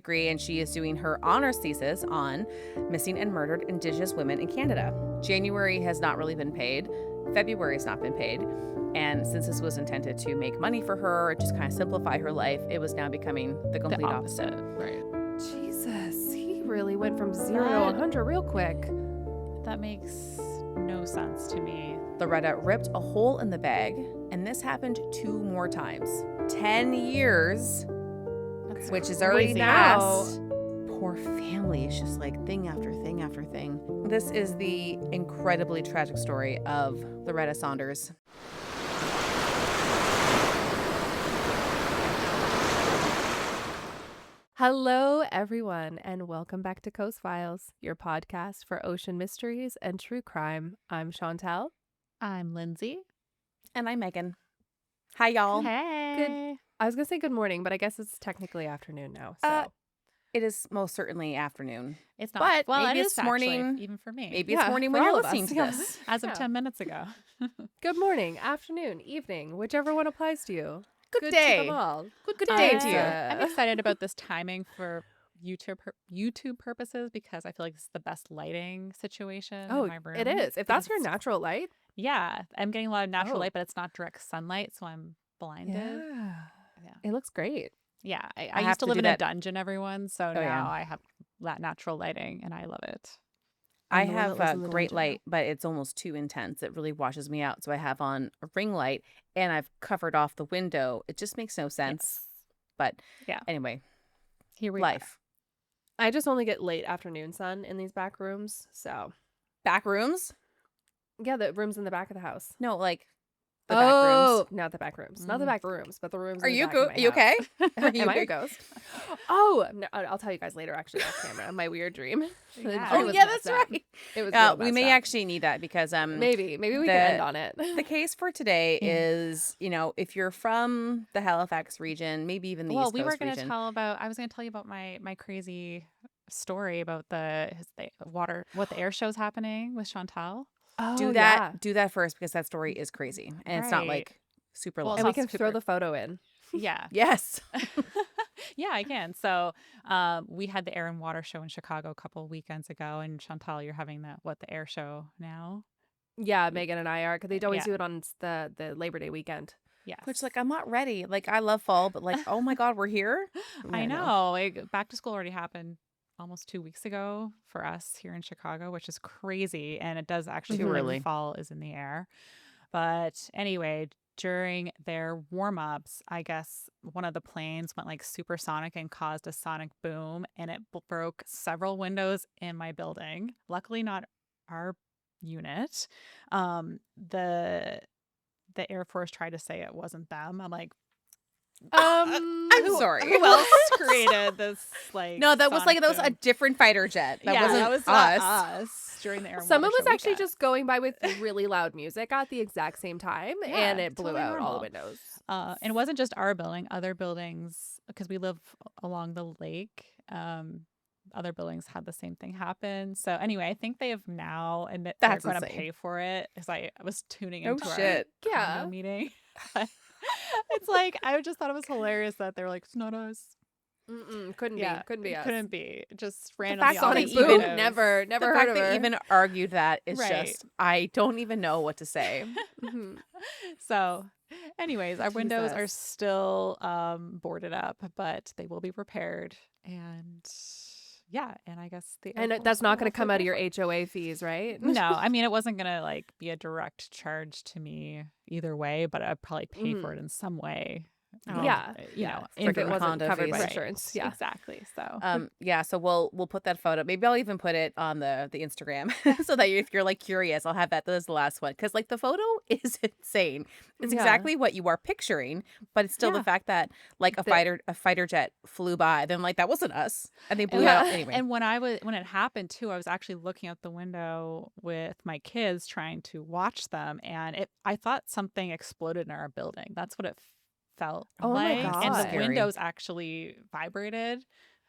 degree, and she is doing her honors thesis on missing and murdered Indigenous women in Canada. January has not really been paid. February has not been paid. And since this was intended to make money for her, just kind of simplify her life, it was now becoming the complete opposite. Right. Jesus, he really went from 0 to 100 real quick. That makes no sense to me. Loretta ripped a hole in the bag, and this happened 2 more times. 10 years, which is already passed. Poor family. It's just like thing after thing after thing. This is the incredibly tragic story of Loretta Saunders. Hello, everyone, and welcome back to Coast Files, your podcast for ocean mysteries and true crime. I'm Chantel. I'm Lindsay. And I'm Megan. Hi, y'all. Hey. I was going to say good morning, but I guess it's technically afternoon now. So It is most certainly afternoon. It's not. But well, maybe it it's is morning. Actually, even for me. Maybe it's morning when for you're all of listening us. to Yeah. this. As of 10 minutes ago. good morning, afternoon, evening, whichever one applies to you. Good day. To them all. Good day to you. I'm excited about this timing for YouTube purposes because I feel like this is the best lighting situation in my room. It is. If that's your natural light. Yeah. I'm getting a lot of natural light, but it's not direct sunlight, so I'm blinded. Yeah. Yeah. It looks great. Yeah. I have used to to live do in a that. dungeon, everyone, so now yeah. I have that natural lighting and I love it. I I'm the one have that lives a in the great dungeon light, but it's almost too intense. It really washes me out. So I have on a ring light and I've covered off the window. It just makes no sense. Yes. But Yeah. anyway, Here we life. I just only get late afternoon sun in these back rooms. So, Back rooms? yeah, the rooms in the back of the house. No, like the back rooms. Not the back rooms. Not the back rooms, but the rooms. Are in the you back of my are you house. okay? Are you Am I a okay? ghost? Oh, no, I'll tell you guys later, actually, off camera. My weird dream. The Yeah. dream Oh was yeah, messed that's up. right. It was real We messed may up. actually need that because Maybe we the- can end on it. the case for today Yeah. is, if you're from the Halifax region, maybe even the East we were Coast going to region. I was going to tell you about my crazy story about the water, what the air show's happening with Chantal. Oh, do that first because that story is crazy and it's not Right. like super Well, long. And we it's can not throw super- the photo in. Yeah. Yes. Yeah, I can. So we had the air and water show in Chicago a couple weekends ago, and Chantal, you're having the air show now. Yeah, Megan and I are, because they'd always Yeah. do it on the Labor Day weekend. Yes. Which I'm not ready. Like I love fall, but oh my God, we're here. I know. Back to school already happened almost 2 weeks ago for us here in Chicago, which is crazy. And it does actually Too feel like early. fall is in the air. But anyway, during their warm-ups, I guess one of the planes went like supersonic and caused a sonic boom, and it broke several windows in my building. Luckily, not our unit. The Air Force tried to say it wasn't them. I'm like, I'm sorry. Who else created this? No, that was sonic a boom? different fighter jet. That Yeah, wasn't that was us. not us during the air. and Someone water was show actually weekend. just going by with really loud music at the exact same time, Yeah, and it blew totally out all the normal. windows. And it wasn't just our building; other buildings, because we live along the lake. Other buildings had the same thing happen. So anyway, I think they have now admit they're That's going to insane. pay for it. Because I was tuning Oh, into shit. our Yeah. condo meeting. It's like I just thought it was hilarious that they were like, "It's not us." Couldn't be us. Couldn't be. Just The randomly. fact all that they these Sonic even- Boom, windows. never The heard fact of they her. even argued that is Right. just, I don't even know what to say. Mhm. So, anyways, our windows are Jesus. still boarded up, but they will be repaired. And yeah, and I guess the Air And Force that's will not going to hopefully come out pay of your for it. HOA fees, right? No, I mean it wasn't gonna be a direct charge to me either way, but I'd probably pay for it in some way. Oh, Yeah, you know, if it freaking wasn't condo covered fees. by Right. insurance. Yeah. Exactly. So Yeah, so we'll put that photo. Maybe I'll even put it on the Instagram so that if you're curious, I'll have that as the last one because the photo is insane. It's Yeah. exactly what you are picturing, but it's still the Yeah. fact that a fighter jet flew by. Then that wasn't us, and they blew Yeah. out anyway. And when it happened too, I was actually looking out the window with my kids trying to watch them, and I thought something exploded in our building. That's what it felt Oh my like, God. and the Scary. windows actually vibrated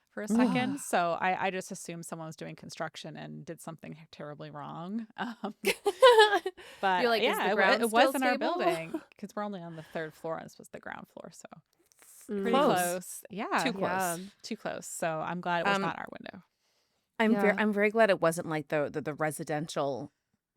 for a second. So I just assumed someone was doing construction and did something terribly wrong. But You're like, is yeah, the ground it was still in our stable? building because we're only on the third floor and this was the ground floor. So Pretty Close. close. Yeah. Too close. Yeah. Too close. So I'm glad it was not our window. I'm very glad it wasn't like the residential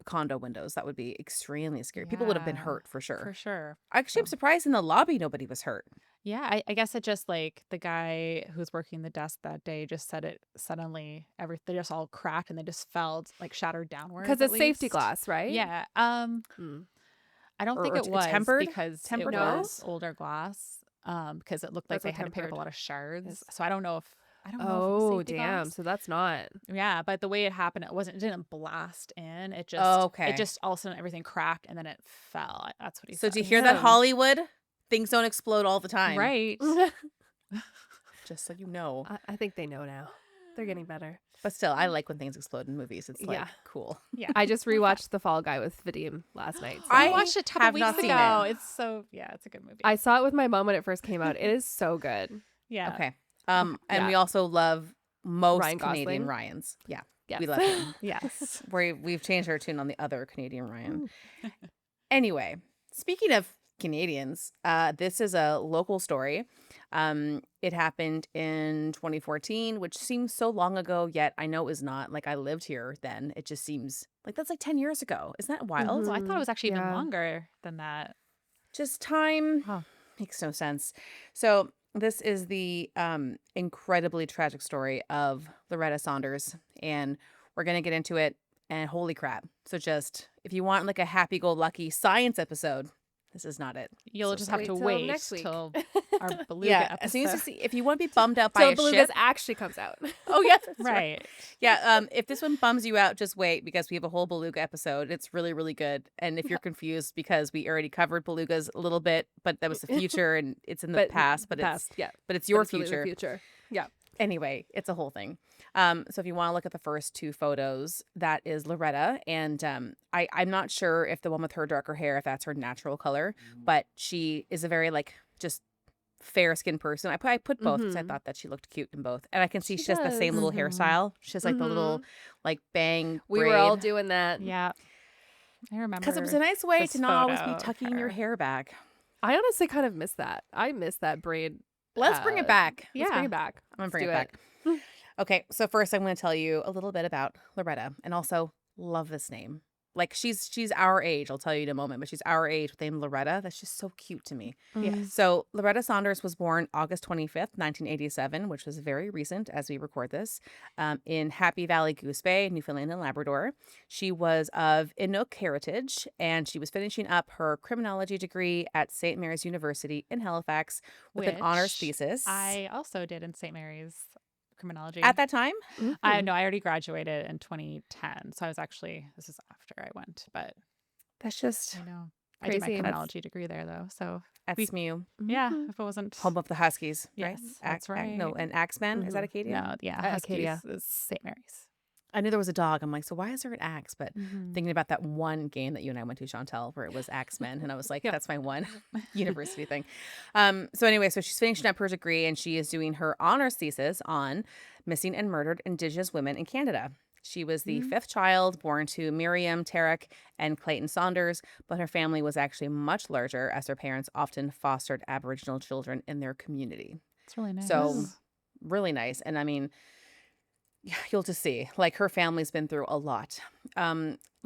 condo windows. That would be extremely scary. People would have been Yeah, hurt for sure. For sure. Actually, I'm So, surprised in the lobby nobody was hurt. yeah, I guess it just like the guy who was working the desk that day just said it suddenly they just all cracked and they just fell like shattered downwards. Because at it's safety least. glass, right? Yeah. Mm. I don't think Or it was tempered because tempered it glass? was older glass. Because it looked like That's they what had to pick up a tempered lot of shards. is. So I don't know if it was Oh, safety damn. glass. So that's not. Yeah, but the way it happened, it didn't blast in. It just Oh, okay. it just all of a sudden everything cracked and then it fell. That's what he So said. do you hear that, Yeah. Hollywood? Things don't explode all the time. Right. Just so you know. I think they know now. They're getting better. But still, I like when things explode in movies. It's like Yeah. cool. Yeah. I just rewatched The Fall Guy with Vadim last night. So. I I watched it a couple have weeks not seen ago. it. It's so it's a good movie. I saw it with my mom when it first came out. It is so good. yeah. Okay. And Yeah. we also love most Ryan Canadian Gosling? Ryans. Yeah. Yes. We love him. Yes. We've changed our tune on the other Canadian Ryan. Anyway, speaking of Canadians, this is a local story. It happened in 2014, which seems so long ago, yet I know it was not. Like, I lived here then. It just seems like that's like 10 years ago. Isn't that wild? Mhm. Well, I thought it was actually even Yeah. longer than that. Just time Huh. makes no sense. So this is the incredibly tragic story of Loretta Saunders, and we're gonna get into it. And holy crap! So just if you want like a happy-go-lucky science episode, this is not it. You'll So just have wait to till wait next week. till our beluga Yeah, episode. as soon as you see, if you want to be bummed out by Till a Belugas ship, actually comes out. oh yeah, that's right. right. Yeah, if this one bums you out, just wait because we have a whole beluga episode. It's really, really good. And if you're confused because we already covered belugas a little bit, but that was the future and it's in the past, but past, yeah. it's your But it's really future. the future. Yeah. Anyway, it's a whole thing. So if you want to look at the first two photos, that is Loretta, and I'm not sure if the one with her darker hair, if that's her natural color, but she is a very like just fair skinned person. I put both because I Mhm. thought that she looked cute in both, and I can see She she has the same little does. hairstyle. She has like the little like bang. We were all braid. doing that. Yeah. I remember. Because it was a nice way this to not always photo be of tucking your her. hair back. I honestly kind of miss that. I miss that braid. Let's bring it back. Let's bring Yeah. it back. I'm gonna Let's bring do it back. Okay, so first I'm going to tell you a little bit about Loretta, and also love this name. Like she's our age. I'll tell you in a moment, but she's our age with the name Loretta. That's just so cute to me. Yes. So Loretta Saunders was born August 25th, 1987, which was very recent as we record this, in Happy Valley, Goose Bay, Newfoundland and Labrador. She was of Inuk heritage, and she was finishing up her criminology degree at St. Mary's University in Halifax with an honors Which thesis. I also did in St. Mary's criminology. At that time? I know I already graduated in 2010, so I was actually this is after I went, but That's just I know I did my Crazy. criminology degree there though. So at we- SMU, yeah, Mhm. if it wasn't home of the Huskies, right? Yes, that's right. No, and Axemen. Is that Mhm. Acadia? no, yeah, Acadia. Huskies is St. Mary's. I knew there was a dog. I'm like, so why is there an axe? But Mhm. thinking about that one game that you and I went to, Chantel, where it was Axemen, and I was like, Yeah. that's my one university thing. So anyway, so she's finishing up her degree, and she is doing her honors thesis on missing and murdered Indigenous women in Canada. She was the fifth child born to Miriam Tarek and Clayton Saunders, but her family was actually much larger as her parents often fostered Aboriginal children in their community. It's really nice. So really nice. And I mean, you'll just see, like her family's been through a lot.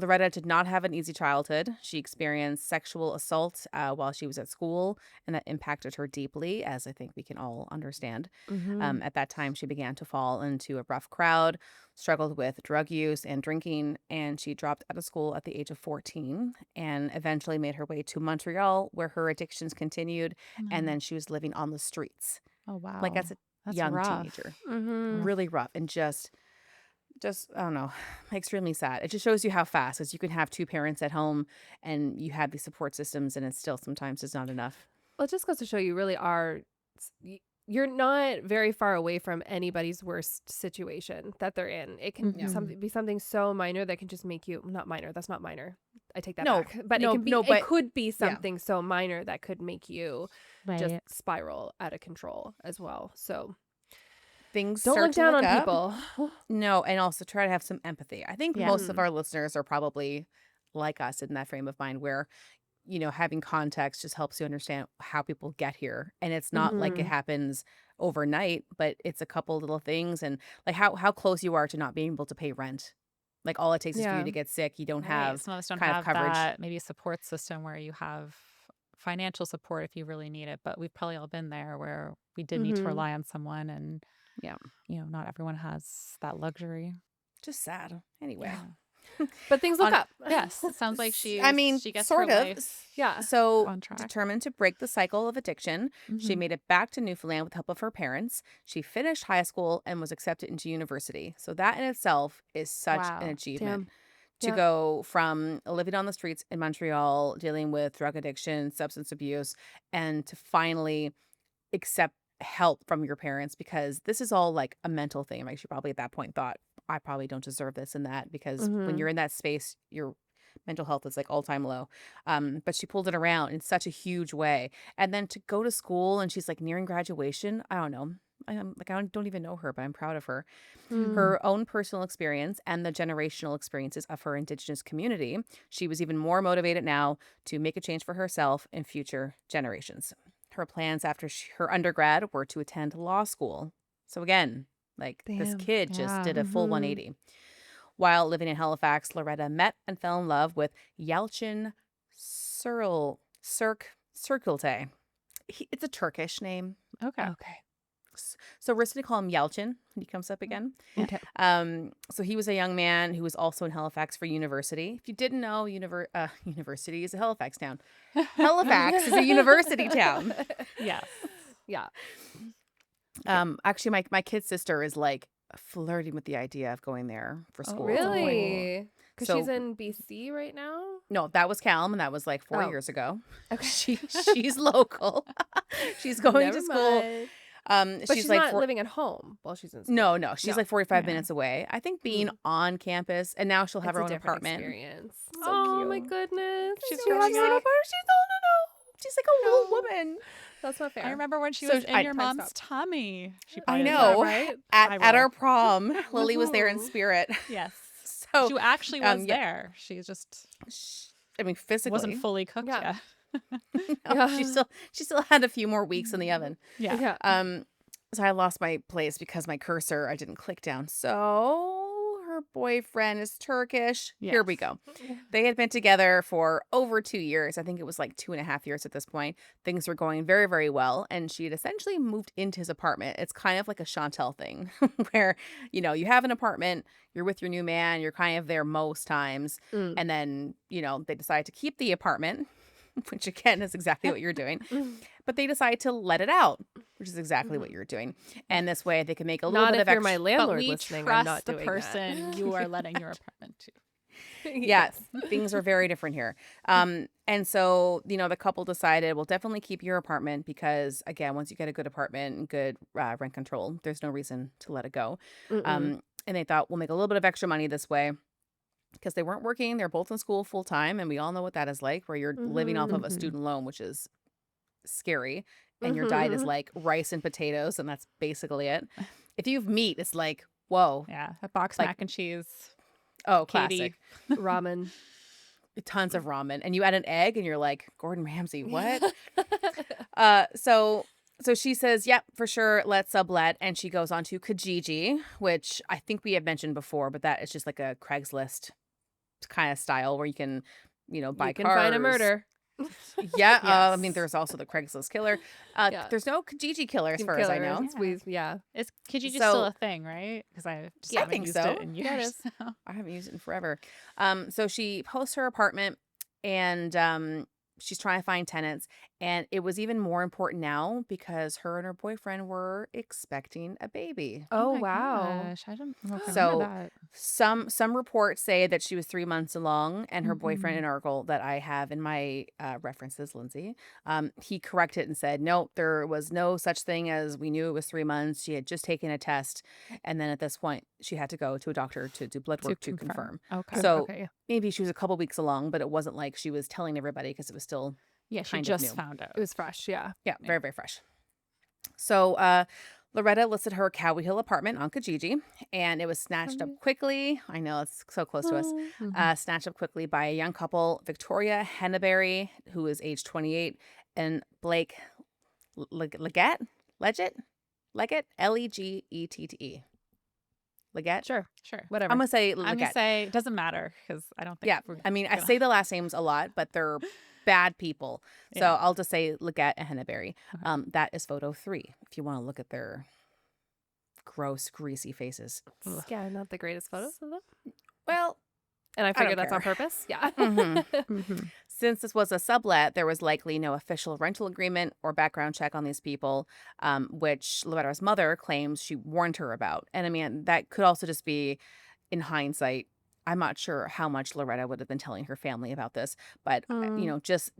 Loretta did not have an easy childhood. She experienced sexual assault while she was at school, and that impacted her deeply, as I think we can all understand. Mhm. At that time, she began to fall into a rough crowd, struggled with drug use and drinking, and she dropped out of school at the age of 14 and eventually made her way to Montreal, where her addictions continued, and then she was living on the streets, oh wow, like as a that's young rough. teenager. Mhm. Really rough and just I don't know, extremely sad. It just shows you how fast, because you can have two parents at home and you have these support systems, and it's still sometimes it's not enough. Well, it just goes to show you really are. You're not very far away from anybody's worst situation that they're in. It can be something so minor that can just make you not minor. That's not minor. I take that No, back. But no, it can be. no, but- it could be something so minor that could make you Right. just spiral out of control as well. So Things don't start look to down look on up. people. No, and also try to have some empathy. I think Yeah. most of our listeners are probably like us in that frame of mind where having context just helps you understand how people get here. And it's not like it happens overnight, but it's a couple little things, and like how close you are to not being able to pay rent. Like all it takes is for you Yeah. to get sick. You don't Right. have Some of us don't kind of have coverage. that maybe support system where you have financial support if you really need it. But we've probably all been there where we did need to Mhm. rely on someone, and Yeah. not everyone has that luxury. Just sad. Anyway. Yeah. But things look On- up. Yes, it sounds like she gets sort her of. life Yeah. So, on track. determined to break the cycle of addiction, she Mhm. made it back to Newfoundland with the help of her parents. She finished high school and was accepted into university. So, that in itself is such an Wow. achievement. Damn. To Yep. go from living on the streets in Montreal, dealing with drug addiction, substance abuse, and to finally accept help from your parents, because this is all like a mental thing. Like she probably at that point thought, I probably don't deserve this and that, because when Mhm. you're in that space, your mental health is like all time low. But she pulled it around in such a huge way. And then to go to school, and she's like nearing graduation. I don't know. I don't even know her, but I'm proud of her. Mm. Her own personal experience and the generational experiences of her Indigenous community. She was even more motivated now to make a change for herself and future generations. Her plans after her undergrad were to attend law school. So again, like this Damn. kid just Yeah. did a full Mhm. 180. While living in Halifax, Loretta met and fell in love with Yalcin Circulte. It's a Turkish name. Okay. Okay. So we're just going to call him Yalcin when he comes up again. Okay. So he was a young man who was also in Halifax for university. If you didn't know, university is a Halifax town. Halifax is a university town. Yes. Yeah. Actually, my kid's sister is like flirting with the idea of going there for Oh, school at some point. Really? Because So- she's in BC right now. No, that was Calum, and that was like 4 Oh. years ago. Okay. She's local. She's going Never to school. mind. But she's like not living at home while she's in school. No, she's No. like 45 Yeah. minutes away. I think being on campus, and now she'll have It's her a own different apartment. experience. So Oh my cute. goodness. She's She growing has her own up. apartment. She's like a little woman. That's not fair. I remember when she So was in I- your Time mom's stop. tummy. She I probably did know. that, right? At I will. our prom, Lily was there in Woohoo. spirit. Yes. So She actually was yeah. there. She just I mean, physically wasn't fully cooked Yeah. yet. No, Yeah. she still had a few more weeks in the oven. Yeah. Yeah. So I lost my place because my cursor I didn't click down. So her boyfriend is Turkish. Here we Yes. go. They had been together for over 2 years. I think it was like 2.5 years at this point. Things were going very, very well. And she had essentially moved into his apartment. It's kind of like a Chantel thing where, you have an apartment, you're with your new man, you're kind of there most times. Mm. And then, they decide to keep the apartment, which again is exactly what you're doing. But they decide to let it out, which is exactly what you're doing. And this way they can make a little Not bit if of you're my extra. But landlord we listening. I'm trust not the doing person you are letting your apartment to. that. Yes, things are very different here. And so, the couple decided, we'll definitely keep your apartment because, again, once you get a good apartment and good rent control, there's no reason to let it go. Mm-mm. And they thought, we'll make a little bit of extra money this way because they weren't working. They're both in school full time. And we all know what that is like, where you're living off of a Mhm. student loan, which is scary. And your diet is Mhm. like rice and potatoes. And that's basically it. If you have meat, it's like, whoa. Yeah. A box Like- mac and cheese. Oh, Katie. classic. Ramen. Tons of ramen. And you add an egg and you're like, Gordon Ramsay, what? So she says, yep, for sure, let's sublet. And she goes on to Kijiji, which I think we have mentioned before, but that is just like a Craigslist kind of style where you can, buy You can cars. find a murder. Yeah. I Yes. mean, there's also the Craigslist killer. Yeah. There's no Kijiji killer as far as I know. Killers. Yeah. Is Kijiji So- still a thing, right? Because I just Yeah, I haven't think used so. it in Yeah, it years. is. so. I haven't used it in forever. So she posts her apartment and she's trying to find tenants. And it was even more important now because her and her boyfriend were expecting a baby. Oh, my wow. gosh, I don't know if I So- remember that. Some reports say that she was 3 months along, and her boyfriend Mhm. in article that I have in my references, Lindsay, he corrected and said, no, there was no such thing as we knew it was 3 months. She had just taken a test, and then at this point, she had to go to a doctor to do blood work to confirm. Okay. So- Okay. Yeah. Maybe she was a couple weeks along, but it wasn't like she was telling everybody because it was still Yeah, she kind of just new. found out. It was fresh. Yeah. Yeah, Yeah. very, very fresh. So, Loretta listed her Cowie Hill apartment on Kijiji, and it was snatched up quickly. I know it's so close to us. Snatched up quickly by a young couple, Victoria Henneberry, who is age 28, and Blake Leggett, Legette. Leggett. Sure. Whatever. I'm gonna say I'm going to Leggett. say it doesn't matter because I don't think Yeah, I mean, I say the last names a lot, but they're bad people. So Yeah. I'll just say Leggett and Henneberry. That is photo 3, if you want to look at their gross, greasy faces. Yeah, not the greatest photos of them. Well, And I don't figured that's on care. purpose. Yeah. Since this was a sublet, there was likely no official rental agreement or background check on these people, which Loretta's mother claims she warned her about. And I mean, that could also just be, in hindsight, I'm not sure how much Loretta would have been telling her family about this, but just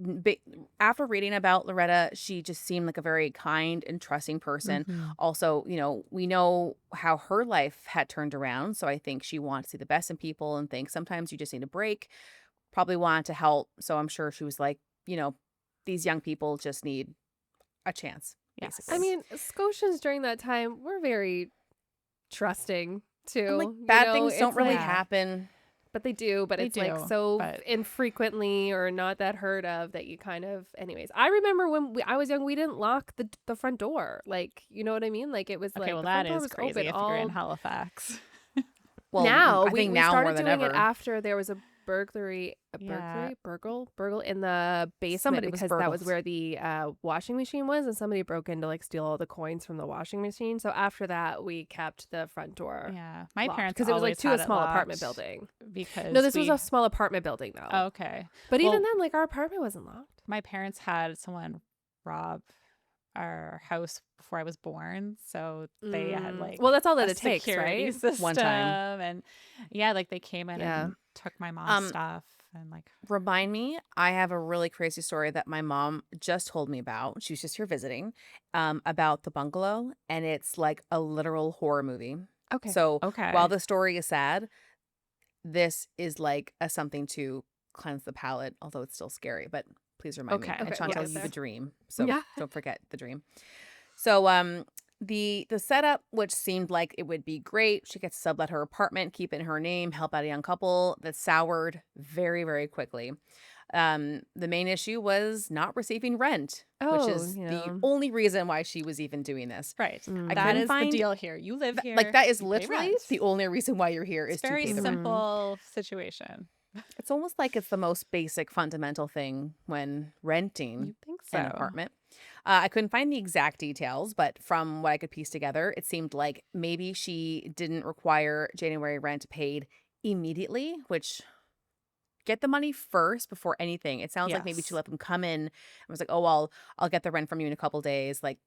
after reading about Loretta, she just seemed like a very kind and trusting person. Also, we know how her life had turned around, so I think she wanted to see the best in people and think sometimes you just need a break. Probably wanted to help, so I'm sure she was like, these young people just need a chance. Yes. Basically. I mean, Scotians during that time were very trusting too. And, like, bad things It's don't really like- happen. But they do, but They it's like do, so but- infrequently or not that heard of that you kind of. Anyways, I remember when I was young, we didn't lock the front door. Like, you know what I mean? Like it was Okay, like well, the front that door is was crazy open if all you're in Halifax. Well, now I we think now started more than doing ever. it after there was a burgle in the basement Somebody was because that was burgled. where the washing machine was, and somebody broke in to like steal all the coins from the washing machine. So after that, we kept the front door. Yeah. My locked, parents because it was like always to had a it small apartment locked building. Because No, this was we- a small apartment building though. Oh, okay. But Well, even then, like our apartment wasn't locked. my parents had someone rob our house before I was born, so they had like well, that's all that a it takes, security right? system. One time. And yeah, like they came in Yeah. and took my mom's stuff and like Remind me, I have a really crazy story that my mom just told me about. She was just here visiting, about the bungalow, and it's like a literal horror movie. Okay. So okay. while the story is sad, this is like a something to cleanse the palate, although it's still scary. But please remind me. Okay. And Okay, we'll Chantal, get you there. the dream, so Yeah. don't forget the dream. So the setup, which seemed like it would be great, she gets to sublet her apartment, keep it in her name, help out a young couple, that soured very, very quickly. The main issue was not receiving rent, which is the only reason why she was even doing this. right. Mm. I That couldn't is find- the deal here. You live here. Like that is you pay literally rent. the only reason why you're here is It's to very pay the rent. simple situation. It's almost like it's the most basic fundamental thing when renting You think so? an apartment. I couldn't find the exact details, but from what I could piece together, it seemed like maybe she didn't require January rent paid immediately, which get the money first before anything. It sounds like maybe she Yes. let them come in and was like, oh, well, I'll get the rent from you in a couple days. Like,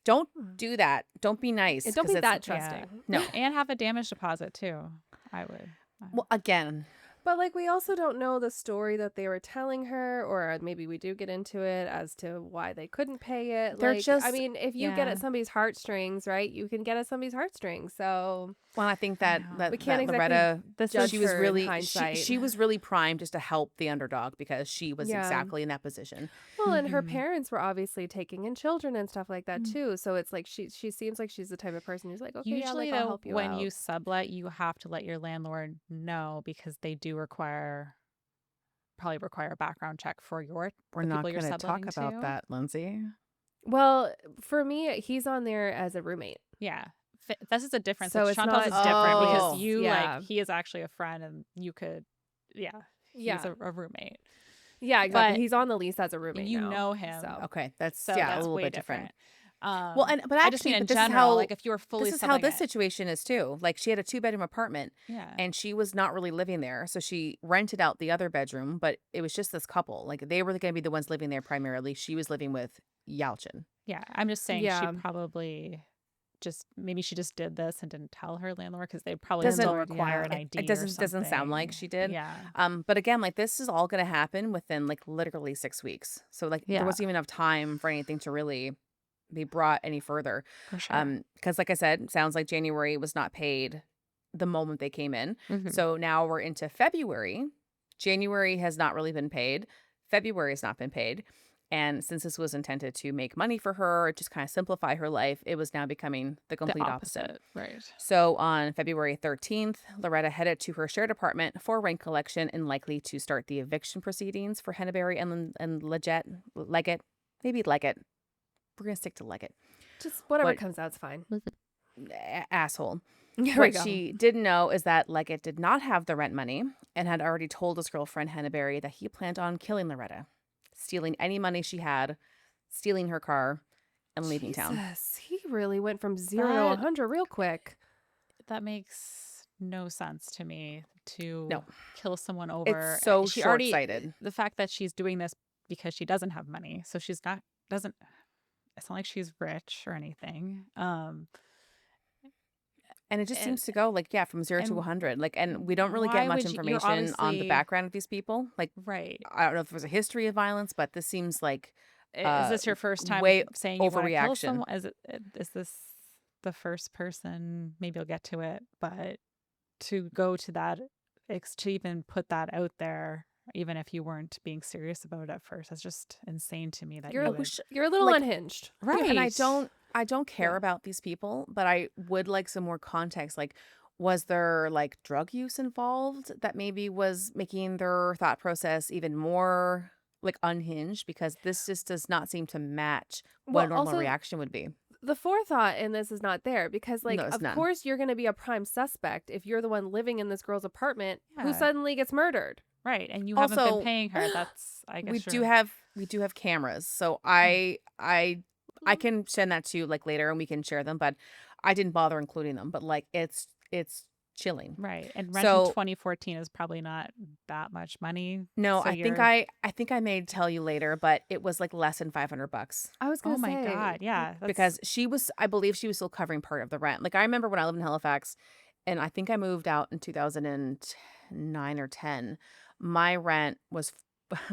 don't do that. Don't be nice. And don't 'cause be it's- that trusting. No. And have a damage deposit too. I would. Well, again, But like we also don't know the story that they were telling her, or maybe we do get into it as to why they couldn't pay it. They're like, just- I mean, if you get yeah. at somebody's heartstrings, right? You can get at somebody's heartstrings. So well, I think that know. that, We can't that exactly Loretta, This judge she was her in really hindsight. she was really primed just to help the underdog because she was Yeah. exactly in that position. well, and her Mhm. parents were obviously taking in children and stuff like that Mm. too. So it's like she seems like she's the type of person who's like, okay, yeah, Usually, like I'll though, help you when out. you sublet, you have to let your landlord know because they do probably require a background check for We're the not people you're going to talk subletting about to. that, Lindsay. Well, for me, he's on there as a roommate. Yeah. This is a difference. So So it's Chantal's is not- different Oh. because you Yeah. like he is actually a friend and you could he's Yeah. a roommate. Yeah, exactly. But he's on the lease as a roommate. you now, know him. So. Okay, that's So yeah, that's a little way bit different. Well, Well, and but I just actually, mean in but this general, is how like if you were fully this is how subbing this it. situation is too. Like she had a 2-bedroom apartment Yeah. and she was not really living there, so she rented out the other bedroom. But it was just this couple. Like they were going to be the ones living there primarily. She was living with Yalchin. Yeah. I'm just saying Yeah. she probably maybe she just did this and didn't tell her landlord because they probably Doesn't- still require an yeah. ID. It doesn't sound like she did. Yeah. But again, like this is all going to happen within like literally 6 weeks. So like Yeah. there wasn't even enough time for anything to really be brought any further. For sure. Because like I said, it sounds like January was not paid the moment they came in. Mhm. So now we're into February. January has not really been paid. February has not been paid. And since this was intended to make money for her, just kind of simplify her life, it was now becoming the complete opposite. Right. So on February 13th, Loretta headed to her shared apartment for rent collection and likely to start the eviction proceedings for Henneberry and Leggett. Maybe Leggett. We're going to stick to Leggett. Just whatever But- comes out is fine. Asshole. There we What go. she didn't know is that Leggett did not have the rent money and had already told his girlfriend Henneberry that he planned on killing Loretta, stealing any money she had, stealing her car, and leaving town. Jesus, he really went from 0 to That- 100 real quick. That makes no sense to me to No. kill someone over. It's so she already short-sighted. the fact that she's doing this because she doesn't have money, so she's not doesn't. It's not like she's rich or anything. And it just And- seems to go like, yeah, from 0 to and 100. Like, and we don't really why get much would you- you're information on the obviously- background of these people. Like, Right. I don't know if there's a history of violence, but this seems like Is this your first time way saying you want to kill overreaction. someone? Is this the first person? Maybe I'll get to it, but to go to that, to even put that out there, even if you weren't being serious about it at first, that's just insane to me. That You're, you would, you're a little like- unhinged. right? And I don't care Yeah. about these people, but I would like some more context. Like, was there like drug use involved that maybe was making their thought process even more like unhinged? Because this just does not seem to match what Well, a normal also- reaction would be. The forethought in this is not there because, like, No, it's of none. course you're going to be a prime suspect if you're the one living in this girl's apartment who Yeah. suddenly gets murdered. Right, and you haven't Also, been paying her. That's I guess We do have cameras, so I can send that to you like later and we can share them. But I didn't bother including them. But like it's chilling. right. And So- rent in 2014 is probably not that much money. No, so I think you're- I think I may tell you later, but it was like less than $500 I was going Oh to my say. god, yeah. That's, because I believe she was still covering part of the rent. Like I remember when I lived in Halifax, and I think I moved out in 2009 or 10. My rent was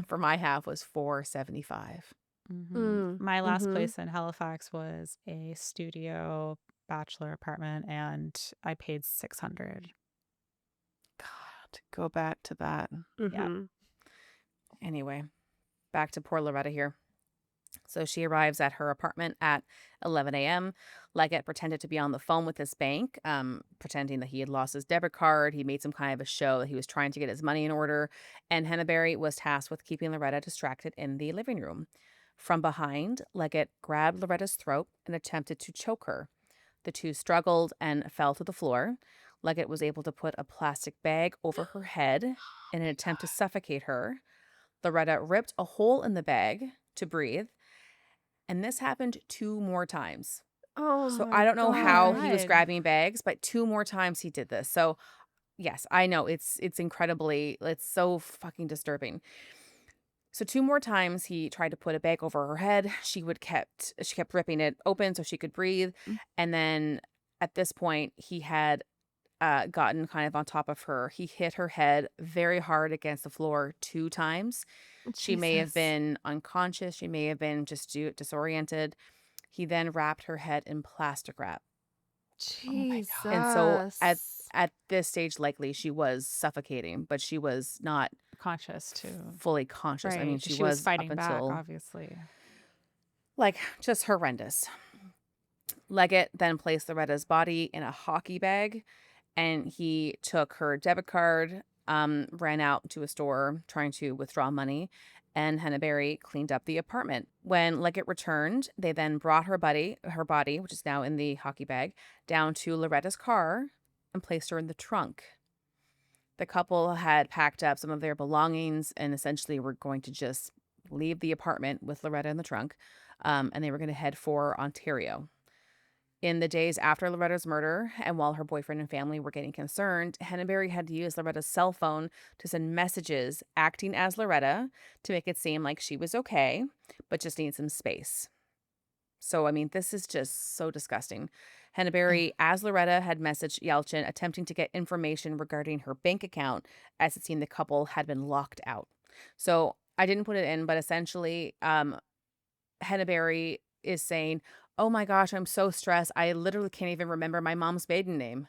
for my half was $475. mhm. My last mhm. place in Halifax was a studio bachelor apartment, and I paid $600. God, go back to that. Mhm. Anyway, back to poor Loretta here. So she arrives at her apartment at 11 a.m. Leggett pretended to be on the phone with his bank, pretending that he had lost his debit card. He made some kind of a show that he was trying to get his money in order. And Henneberry was tasked with keeping Loretta distracted in the living room. From behind, Leggett grabbed Loretta's throat and attempted to choke her. The two struggled and fell to the floor. Leggett was able to put a plastic bag over her head in an attempt to suffocate her. Loretta ripped a hole in the bag to breathe. And this happened 2 more times. Oh, So my I don't know how he was God. grabbing bags, but 2 more times he did this. So yes, I know it's so fucking disturbing. So 2 more times he tried to put a bag over her head. She kept ripping it open so she could breathe. And then at this point he had gotten kind of on top of her. He hit her head very hard against the floor 2 times. She may have Jesus. been unconscious. She may have been just disoriented. He then wrapped her head in plastic wrap. Jesus. And so at this stage, likely she was suffocating, but she was not Conscious too. fully conscious. I mean, Right, she, was was fighting up back, until obviously. like just horrendous. Leggett then placed Loretta's body in a hockey bag, and he took her debit card, ran out to a store trying to withdraw money, and Henneberry cleaned up the apartment. When Leggett returned, they then brought her body, which is now in the hockey bag, down to Loretta's car and placed her in the trunk. The couple had packed up some of their belongings and essentially were going to just leave the apartment with Loretta in the trunk, and they were going to head for Ontario. In the days after Loretta's murder, and while her boyfriend and family were getting concerned, Henneberry had to use Loretta's cell phone to send messages acting as Loretta to make it seem like she was okay, but just needs some space. So, I mean, this is just so disgusting. Henneberry, as Loretta, had messaged Yelchin attempting to get information regarding her bank account, as it seemed the couple had been locked out. So, I didn't put it in, but essentially, Henneberry is saying, "Oh my gosh, I'm so stressed. I literally can't even remember my mom's maiden name."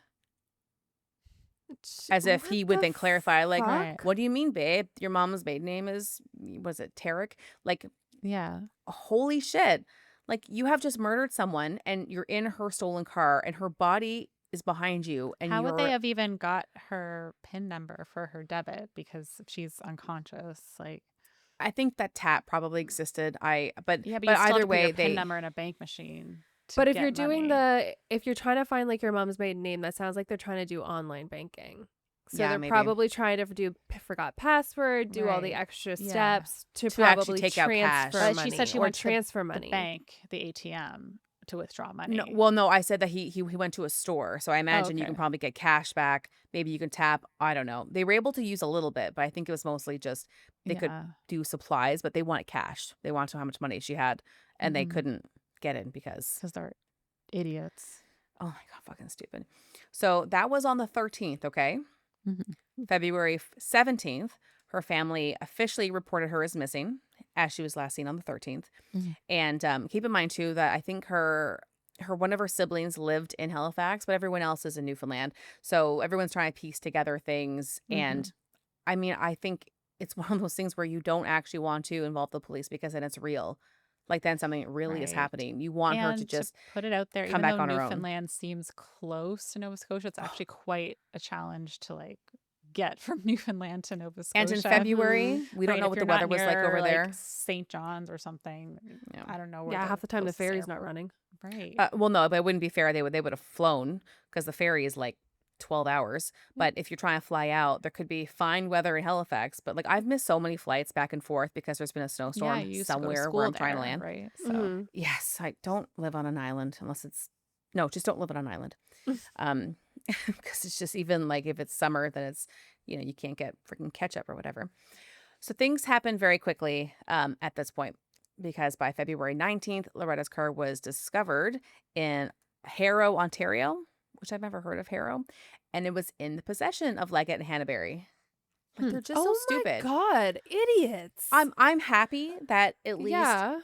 As if he would then clarify, like, Right. "What do you mean, babe? Your mom's maiden name is, was it Tarek?" Like, Yeah. holy shit. Like, you have just murdered someone and you're in her stolen car and her body is behind you and How would they you're, have even got her PIN number for her debit? Because if she's unconscious, like, I think that tap probably existed. But yeah, but but you still have either to put your way, PIN they, number in a bank machine to But if get you're doing money. if you're trying to find like your mom's maiden name, that sounds like they're trying to do online banking. So yeah, they're maybe probably trying to do forgot password, do all the Right. extra Yeah. steps to To actually probably take out cash. transfer But money she said she or went to transfer the money. bank, the ATM, to withdraw No, money. well, no, I said that he went to a store, so I imagine you can Okay. probably get cash back. Maybe you can tap. I don't know. They were able to use a little bit, but I think it was mostly just they could Yeah. do supplies, but they wanted cash. They wanted to know how much money she had, and they Mhm. couldn't get it because, Because they're idiots. oh my god, fucking stupid. So that was on the 13th. Okay, Mhm. February 17th, her family officially reported her as missing, as she was last seen on the 13th. Mhm. And keep in mind too that I think her one of her siblings lived in Halifax, but everyone else is in Newfoundland. So everyone's trying to piece together things. And Mhm. I mean, I think it's one of those things where you don't actually want to involve the police because then it's real. Like then something really is Right. happening. You want her to And to just put it out there, come even though back on her own. Newfoundland seems close to Nova Scotia, it's actually quite a challenge to like get from Newfoundland to Nova And in Scotia. February, we don't Right. know If what you're the not weather was like over near like there. St. John's or something, Yeah. I don't know where Yeah, half the time the closest ferry's not airport. running. Right. Well, no, but it wouldn't be fair. They would have flown because the ferry is like 12 hours. But if you're trying to fly out, there could be fine weather in Halifax. But like I've missed so many flights back and forth because there's been a Yeah, snowstorm you used to go to somewhere where school I'm trying to there, land. right? So Mm-hmm. Yes, I don't live on an island unless it's no, just don't live on an island. Um, because it's just even like if it's summer, then it's you can't get freaking ketchup or whatever. So things happen very quickly at this point because by February 19th, Loretta's car was discovered in Harrow, Ontario, which I've never heard of Harrow, and it was in the possession of Leggett and Hannaberry. Like they're just so Oh my stupid. God, idiots. I'm happy that at least yeah.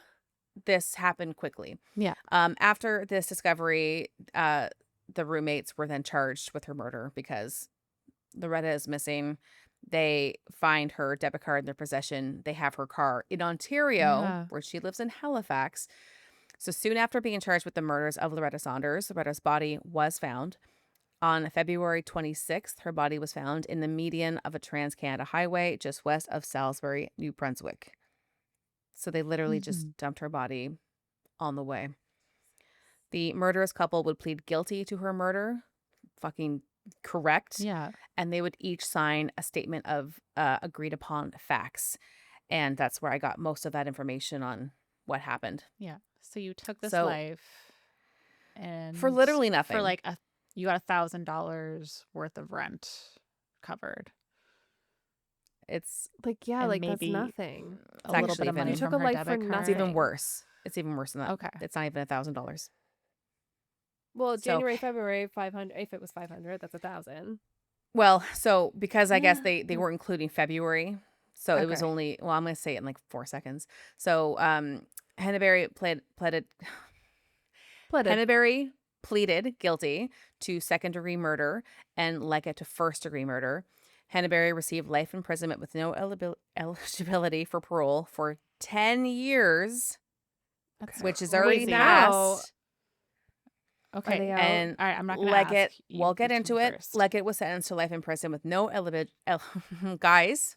this happened quickly. yeah. After this discovery, the roommates were then charged with her murder because Loretta is missing. They find her debit card in their possession. They have her car in Ontario, Yeah. where she lives in Halifax. So soon after being charged with the murders of Loretta Saunders, Loretta's body was found. On February 26th, her body was found in the median of a Trans-Canada highway just west of Salisbury, New Brunswick. So they literally just Mhm. dumped her body on the way. The murderous couple would plead guilty to her murder. Fucking correct. Yeah. And they would each sign a statement of agreed upon facts. And that's where I got most of that information on what happened. Yeah. So you took this So life and for literally for nothing. like you got $1,000 worth of rent covered. It's Like, yeah, And like that's maybe nothing. a little actually bit of money You even took from a her life for debit nothing. it's even card. worse. It's even worse than that. Okay. It's not even $1,000. Well, So January, February, 500. If it was 500, that's 1,000. well, so because I guess Yeah. they weren't including February, so it was Okay. only I'm gonna say it in like 4 seconds. So Hannaberry pleaded Pleaded. Hannaberry pleaded guilty to second-degree murder and Leggett to first-degree murder. Hannaberry received life imprisonment with no eligibility for parole for 10 years, That's which is Right already now, passed. okay. they out? And All right. I'm not going to Leggett, ask you. we'll get this into one it. first. Leggett was sentenced to life in prison with no guys,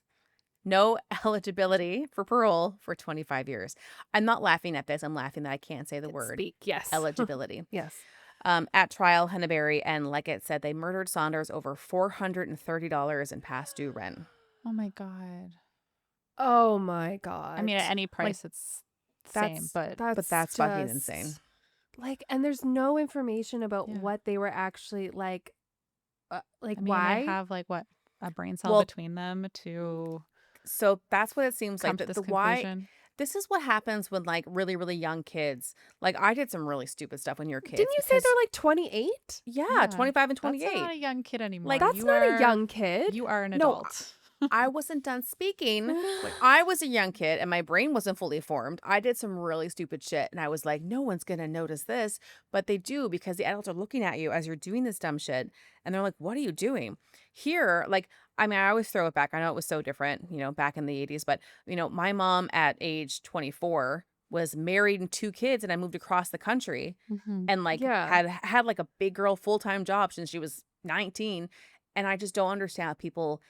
no eligibility for parole for 25 years. I'm not laughing at this. I'm laughing that I can't say the word Speak. Yes. eligibility. yes. At trial, Hannaberry and Leggett said they murdered Saunders over $430 in past due rent. Oh my God. Oh my God. I mean, at any price, it's the same, but But that's fucking insane. just, Like, and there's no information about Yeah. what they were actually like I mean, why? they have like what, a brain cell Well, between them to So that's what it seems come like. to this The why. conclusion. This is what happens when like really, really young kids. Like I did some really stupid stuff when you were kids. Didn't you say because they're like 28? yeah, Yeah. 25 and That's not 28. a young kid anymore. Like, That's You not a are- young kid. You are an No, adult. I wasn't done speaking. When I was a young kid and my brain wasn't fully formed, I did some really stupid shit. And I was like, no one's going to notice this. But they do, because the adults are looking at you as you're doing this dumb shit. And they're like, what are you doing? Here, like, I mean, I always throw it back. I know it was so different, back in the 80s. But, my mom at age 24 was married and 2 kids, and I moved across the country Mhm. and like Yeah. had like a big girl full-time job since she was 19. And I just don't understand how people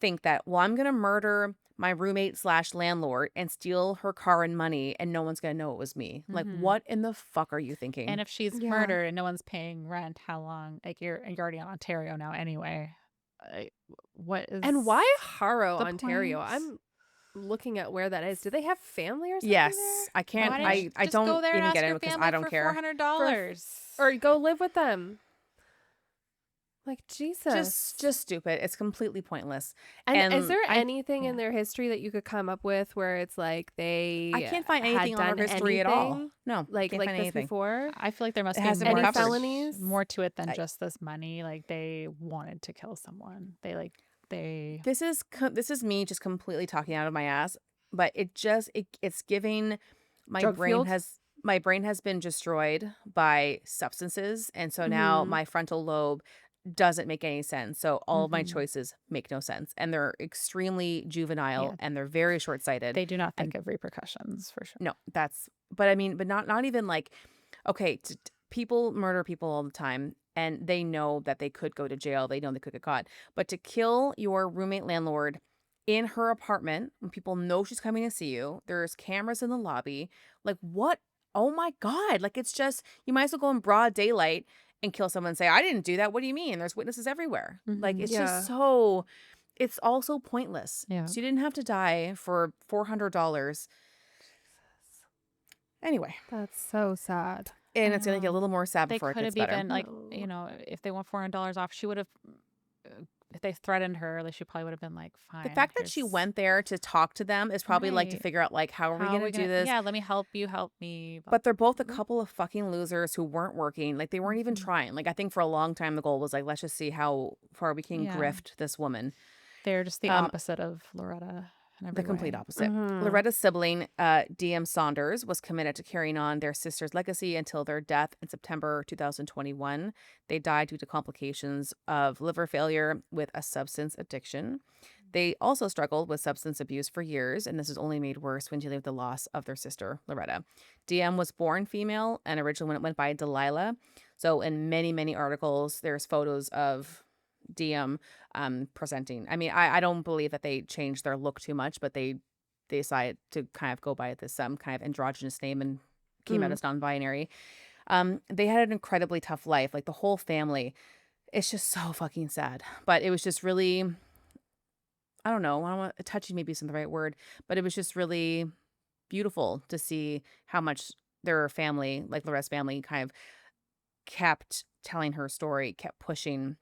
think that, well, I'm going to murder my roommate / landlord and steal her car and money, and no one's going to know it was me. Like, Mhm. what in the fuck are you And thinking? if she's Yeah. murdered and no one's paying rent, how long? Like you're already in Ontario now anyway. I- What is And why Harrow, the Ontario? point? I'm looking at where that is. Do they have family or something Yes, there? I can't. Why Okay. didn't you I just go don't there and even ask get your into it because family I don't for care. $400? Or go live with them. Like, Jesus. Just stupid. It's completely pointless. And is And there I anything in yeah. their history that you could come up with where it's like I they can't find had anything on done their history at all. anything No, like can't find this anything. before? I feel like there must It be hasn't been Any covered. felonies? more to it than I- just this money. Like they wanted to kill someone. They This is me just completely talking out of my ass, but it's giving Drug fueled? my brain has been destroyed by substances, and so now Mhm. my frontal lobe doesn't make any sense. So all of my Mhm. choices make no sense, and they're extremely juvenile Yeah. and they're very short-sighted. they do not And think of repercussions for sure. no, but I mean, but not even like, okay, people murder people all the time, and they know that they could go to jail. They know they could get caught. But to kill your roommate landlord in her apartment when people know she's coming to see you, there's cameras in the lobby. Like, what? Oh my God. Like, it's just, you might as well go in broad daylight and kill someone and say, I didn't do that. What do you mean? There's witnesses everywhere. Like, Mhm. it's Yeah. just so, it's all so pointless. Yeah. So you didn't have to die for $400. Anyway, That's so sad. and I it's going to get a know. little more sad They before it could gets have better. even like, No. if they want $400 off, she would have if they threatened her, like she probably would have been like, The fine. fact that she here's went there to talk to them is probably like to right. figure out, like, how are we How going are we to do gonna this? yeah, let me help you, help me. But they're both a Mhm. couple of fucking losers who weren't working. Like, they weren't even Mhm. trying. Like, I think for a long time the goal was like, let's just see how far we can Yeah. grift this woman. They're just the Um, opposite of Loretta in every the complete way. opposite. Mhm. Loretta's sibling, DM Saunders, was committed to carrying on their sister's legacy until their death in September 2021. They died due to complications of liver failure with a substance addiction. They also struggled with substance abuse for years, and this was only made worse when dealing with the loss of their sister, Loretta. DM was born female and originally went by Delilah. So in many, many articles, there's photos of DM presenting. I mean, I don't believe that they changed their look too much, but they decided to kind of go by this kind of androgynous name and came out Mm. as non-binary. They had an incredibly tough life, like the whole family. It's just so fucking sad. But it was just really, I don't know, I don't want touching maybe isn't the right word, but it was just really beautiful to see how much their family, like Loretta's family, kind of kept telling her story, kept pushing.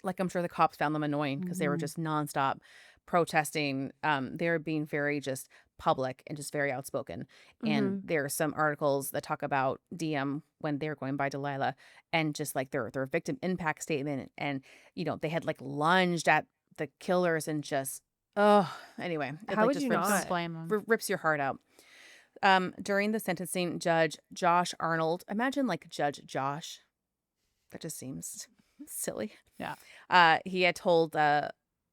Like, I'm sure the cops found them annoying because they were Mhm. just nonstop protesting. They were being very just public and just very outspoken. And Mhm. there are some articles that talk about DM when they're going by Delilah and just like their victim impact statement. And, they had like lunged at the killers and just, oh, anyway, it How like would just you rips, not? Don't blame them. rips your heart out. During the sentencing, Judge Josh Arnold, imagine like Judge Josh. That just seems silly. Yeah. He had told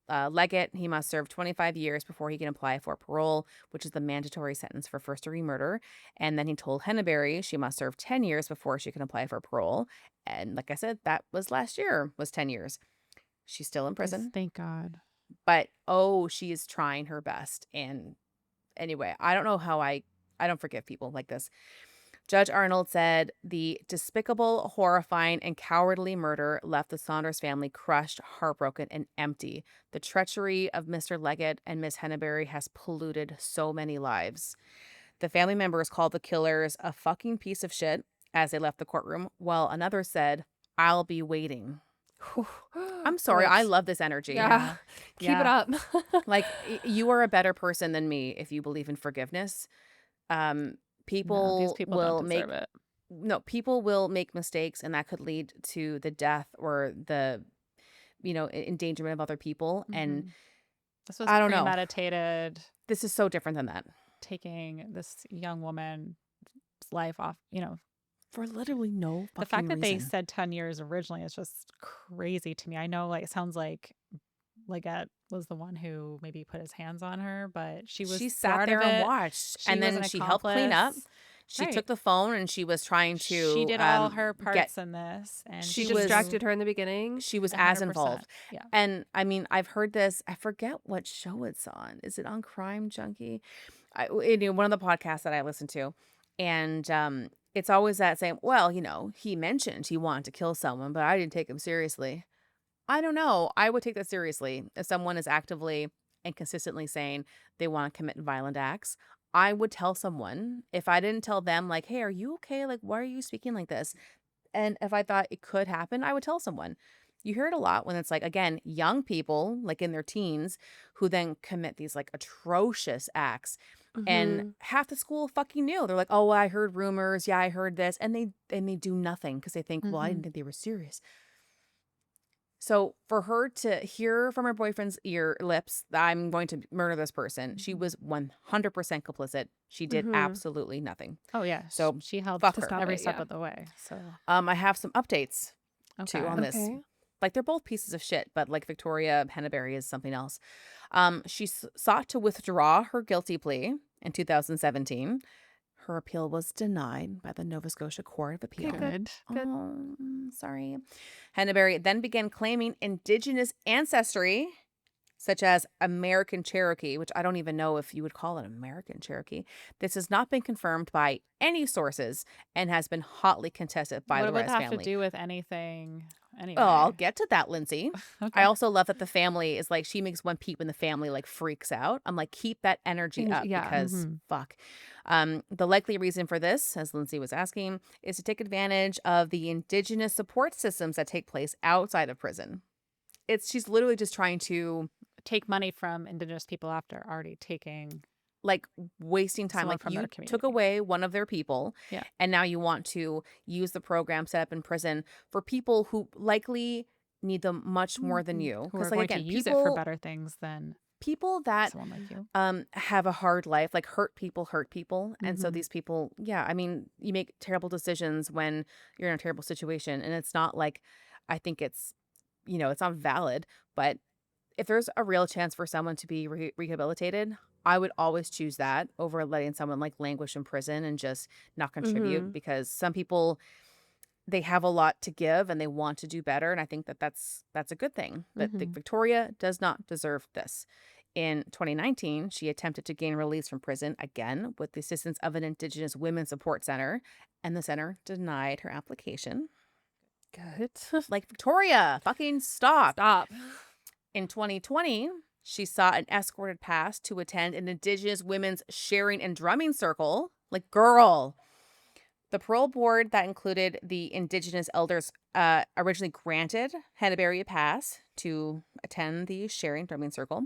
Leggett he must serve 25 years before he can apply for parole, which is the mandatory sentence for first-degree murder. And then he told Henneberry she must serve 10 years before she can apply for parole. And like I said, that was last year, was 10 years. She's still in Yes, prison, thank God. but she is trying her best. And anyway, I don't know how I don't forgive people like this. Judge Arnold said the despicable, horrifying, and cowardly murder left the Saunders family crushed, heartbroken, and empty. The treachery of Mr. Leggett and Miss Henneberry has polluted so many lives. The family members called the killers a fucking piece of shit as they left the courtroom, while another said, I'll be waiting. I'm sorry, I Rips. love this energy. Yeah. Keep it up. Like, you are a better person than me if you believe in forgiveness. No, these People people don't will make deserve it. people will make mistakes, and that could lead to the death or the endangerment of other people. And Mhm. This was I don't know. premeditated, This is so different than that. taking this young woman's life off, For literally no fucking the fact that they reason. said 10 years originally is just crazy to me. I know, like, it sounds like Leggett was the one who maybe put his hands on her, but she sat part there of and it. watched. She And was then an she helped clean up. accomplice. She Right. took the phone and she was trying to She did all her parts in this, and she She was- distracted her in the beginning. she was as 100%. involved. Yeah. And I mean, I've heard this. I forget what show it's on. Is it on Crime Junkie? One of the podcasts that I listen to, and it's always that same. Well, he mentioned he wanted to kill someone, but I didn't take him seriously. I don't know. I would take that seriously if someone is actively and consistently saying they want to commit violent acts. I would tell someone. If I didn't tell them, like, hey, are you okay? Like, why are you speaking like this? And if I thought it could happen, I would tell someone. You hear it a lot when it's like, again, young people, like in their teens, who then commit these like atrocious acts. And half the school fucking knew. They're like, oh, I heard rumors. Yeah, I heard this. And they do nothing because they think, well, I didn't think they were serious. So for her to hear from her boyfriend's lips that I'm going to murder this person, she was 100% complicit. She did absolutely nothing. Oh yeah. So she helped fuck to her. stop every it, step yeah. of the way. So I have some updates okay. too on this. Okay. Like, they're both pieces of shit, but like Victoria Henneberry is something else. She sought to withdraw her guilty plea in 2017. Her appeal was denied by the Nova Scotia Court of Appeal. Okay, good. Oh, sorry. Henneberry then began claiming Indigenous ancestry, such as American Cherokee, which I don't even know if you would call it American Cherokee. This has not been confirmed by any sources and has been hotly contested by what the would Rez that family. have to do with anything? Anyway. Oh, I'll get to that, Lindsay. Okay. I also love that the family is like, she makes one peep when the family like freaks out. I'm like, keep that energy up Yeah. because fuck. The likely reason for this, as Lindsay was asking, is to take advantage of the Indigenous support systems that take place outside of prison. She's literally just trying to take money from Indigenous people after already taking, like, wasting time. someone Like, from you their took community. away one of their people, Yeah. and now you want to use the program set up in prison for people who likely need them much more than you. who are Because, going like, again, to use it for better things than people that someone like you. have a hard life, like hurt people, and so these people, yeah, I mean, you make terrible decisions when you're in a terrible situation, and it's not like, I think it's, it's not valid, but if there's a real chance for someone to be rehabilitated, I would always choose that over letting someone like languish in prison and just not contribute, because some people, they have a lot to give and they want to do better, and I think that that's a good thing. But Victoria does not deserve this. In 2019, she attempted to gain release from prison again with the assistance of an Indigenous Women's Support Center, and the center denied her application. Good. Like, Victoria, fucking stop. Stop. In 2020, she sought an escorted pass to attend an Indigenous women's sharing and drumming circle. Like, girl. The parole board that included the Indigenous elders originally granted Henneberry a pass to attend the sharing drumming circle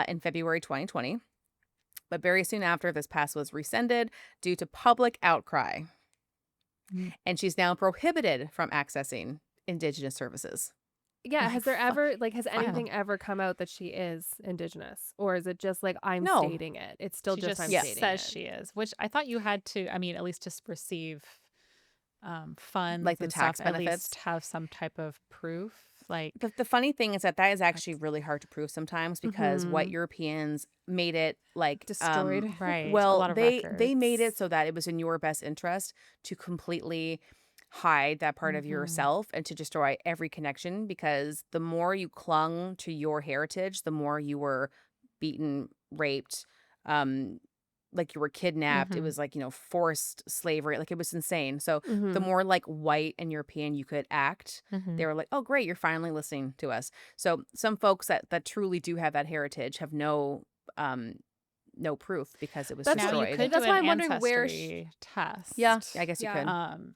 in February 2020. But very soon after, this pass was rescinded due to public outcry. And she's now prohibited from accessing Indigenous services. Yeah, has there ever, like, has anything ever come out that she is Indigenous? Or is it just like, I'm No. stating it? It's still She just, I'm just stating says it. she is, which I thought you had to, I mean, at least to receive funds, Like the and tax stuff, at benefits? least have some type of proof. Like, The funny thing is that is actually really hard to prove sometimes, because white Europeans made it like Destroyed. right. Well, a lot of they made it records. so that it was in your best interest to completely hide that part of yourself and to destroy every connection, because the more you clung to your heritage, the more you were beaten, raped, like you were kidnapped. It was like, forced slavery. Like, it was insane. So the more like white and European you could act, they were like, oh, great, you're finally listening to us. So some folks that truly do have that heritage have no proof, because it was Now you destroyed. You could That's do why an I'm wondering where ancestry test. Yeah, I guess you Yeah. could.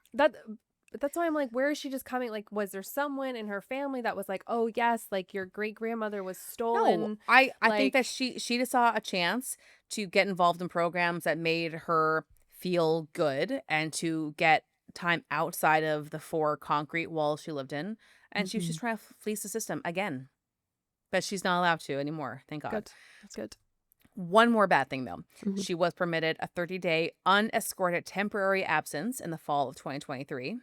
But that's why I'm like, where is she just coming? Like, was there someone in her family that was like, oh yes, like your great grandmother was stolen? No, I think that like- she just saw a chance to get involved in programs that made her feel good and to get time outside of the four concrete walls she lived in, and she was just trying to fleece the system again. but she's not allowed to anymore. Thank God. Good. That's good. One more bad thing, though. Mhm. She was permitted a 30-day unescorted temporary absence in the fall of 2023.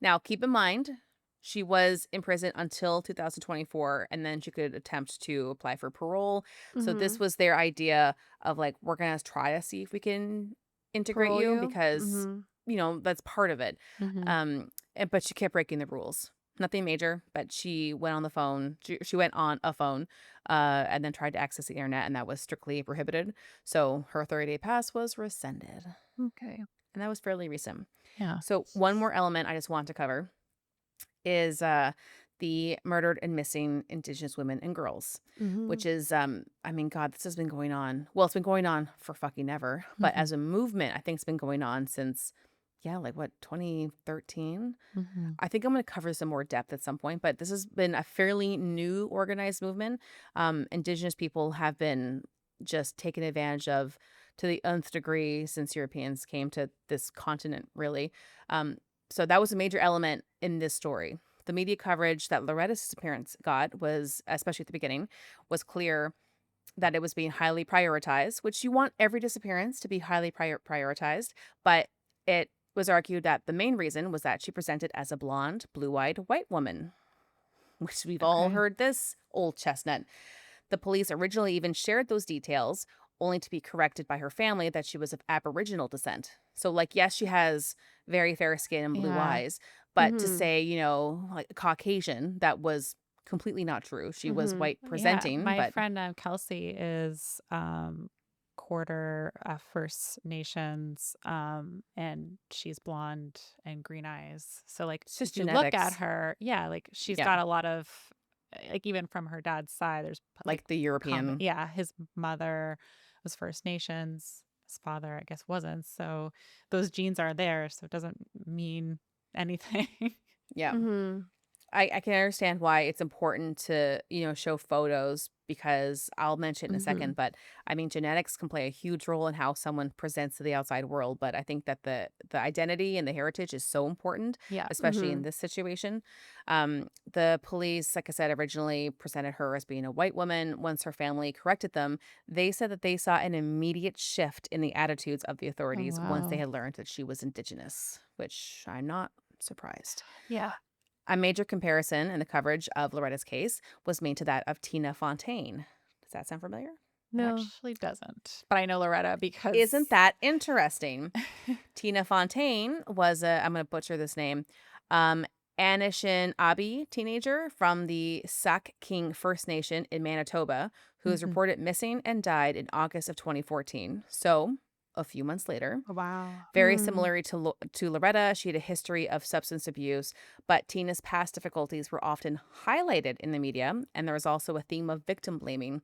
Now, keep in mind, she was in prison until 2024, and then she could attempt to apply for parole. So this was their idea of like, we're going to try to see if we can integrate Parole you you? because, that's part of it. But she kept breaking the rules. Nothing major, but she went on the phone. She went on a phone and then tried to access the internet, and that was strictly prohibited. So her 30-day pass was rescinded. Okay. And that was fairly recent. Yeah. So one more element I just want to cover is the murdered and missing Indigenous women and girls, which is, God, this has been going on. Well, it's been going on for fucking ever. But as a movement, I think it's been going on since, 2013. I think I'm going to cover some more depth at some point, but this has been a fairly new organized movement. Indigenous people have been just taken advantage of to the nth degree since Europeans came to this continent, really. So that was a major element in this story. The media coverage that Loretta's disappearance got was, especially at the beginning, was clear that it was being highly prioritized, which you want every disappearance to be highly prioritized. But it was argued that the main reason was that she presented as a blonde, blue-eyed white woman, which we've all heard this old chestnut. The police originally even shared those details, only to be corrected by her family that she was of Aboriginal descent. So, like, yes, she has very fair skin and blue eyes, but to say, like Caucasian, that was completely not true. She was white presenting. My but friend Kelsey is quarter First Nations, and she's blonde and green eyes. So like, it's just if you genetics. look at her, like she's got a lot of, like, even from her dad's side, there's like the European. His mother was First Nations. His father, I guess, wasn't. So those genes are there. So it doesn't mean anything. Yeah. I can understand why it's important to, show photos, because I'll mention it in a second. But I mean, genetics can play a huge role in how someone presents to the outside world. But I think that the identity and the heritage is so important, especially in this situation. The police, like I said, originally presented her as being a white woman. Once her family corrected them, they said that they saw an immediate shift in the attitudes of the authorities once they had learned that she was Indigenous, which I'm not surprised. Yeah. A major comparison in the coverage of Loretta's case was made to that of Tina Fontaine. Does that sound familiar? No. It actually doesn't. But I know Loretta because... Isn't that interesting? Tina Fontaine was I'm going to butcher this name, Anishinaabe teenager from the Sac King First Nation in Manitoba, who was reported missing and died in August of 2014. So, a few months later. Wow. Very similar to Loretta, she had a history of substance abuse, but Tina's past difficulties were often highlighted in the media, and there was also a theme of victim blaming.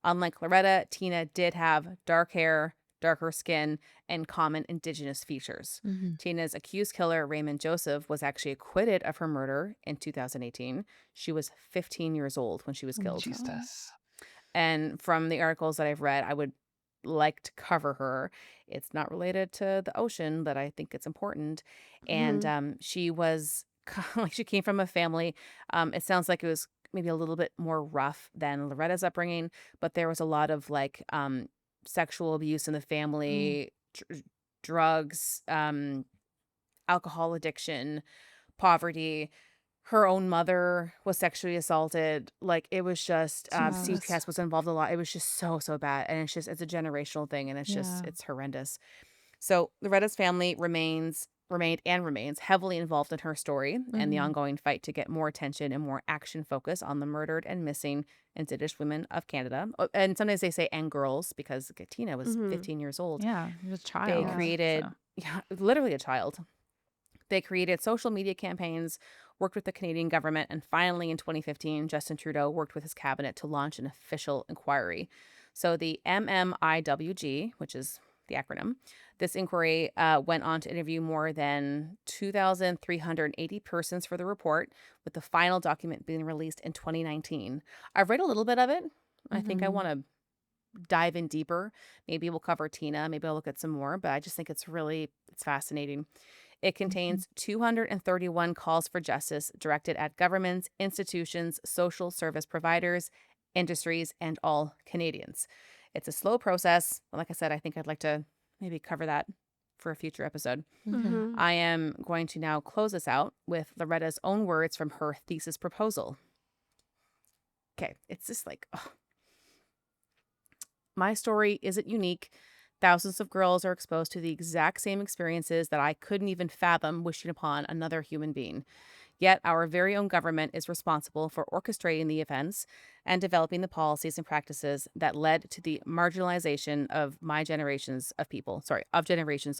Unlike Loretta, Tina did have dark hair, darker skin, and common Indigenous features. Tina's accused killer, Raymond Joseph, was actually acquitted of her murder in 2018. She was 15 years old when she was killed. Jesus. And from the articles that I've read, I would like to cover her. It's not related to the ocean, but I think it's important. And she was like, she came from a family. It sounds like it was maybe a little bit more rough than Loretta's upbringing, but there was a lot of like sexual abuse in the family, drugs, alcohol addiction, poverty. Her own mother was sexually assaulted. Like, it was just CPS was involved a lot. It was just so bad. And it's a generational thing, and it's horrendous. So Loretta's family remained and remains heavily involved in her story and the ongoing fight to get more attention and more action focus on the murdered and missing Indigenous women of Canada. And sometimes they say and girls, because Tina was 15 years old. Yeah, he was a child. They created, literally a child. They created social media campaigns, worked with the Canadian government, and finally in 2015, Justin Trudeau worked with his cabinet to launch an official inquiry. So the MMIWG, which is the acronym, this inquiry went on to interview more than 2,380 persons for the report, with the final document being released in 2019. I've read a little bit of it. I think I want to dive in deeper. Maybe we'll cover Tina. Maybe I'll look at some more, but I just think it's fascinating. It contains 231 calls for justice directed at governments, institutions, social service providers, industries, and all Canadians. It's a slow process. Like I said, I think I'd like to maybe cover that for a future episode. Mhm. I am going to now close this out with Loretta's own words from her thesis proposal. Okay, it's just like, oh. My story isn't unique. Thousands of girls are exposed to the exact same experiences that I couldn't even fathom wishing upon another human being. Yet our very own government is responsible for orchestrating the events and developing the policies and practices that led to the marginalization of generations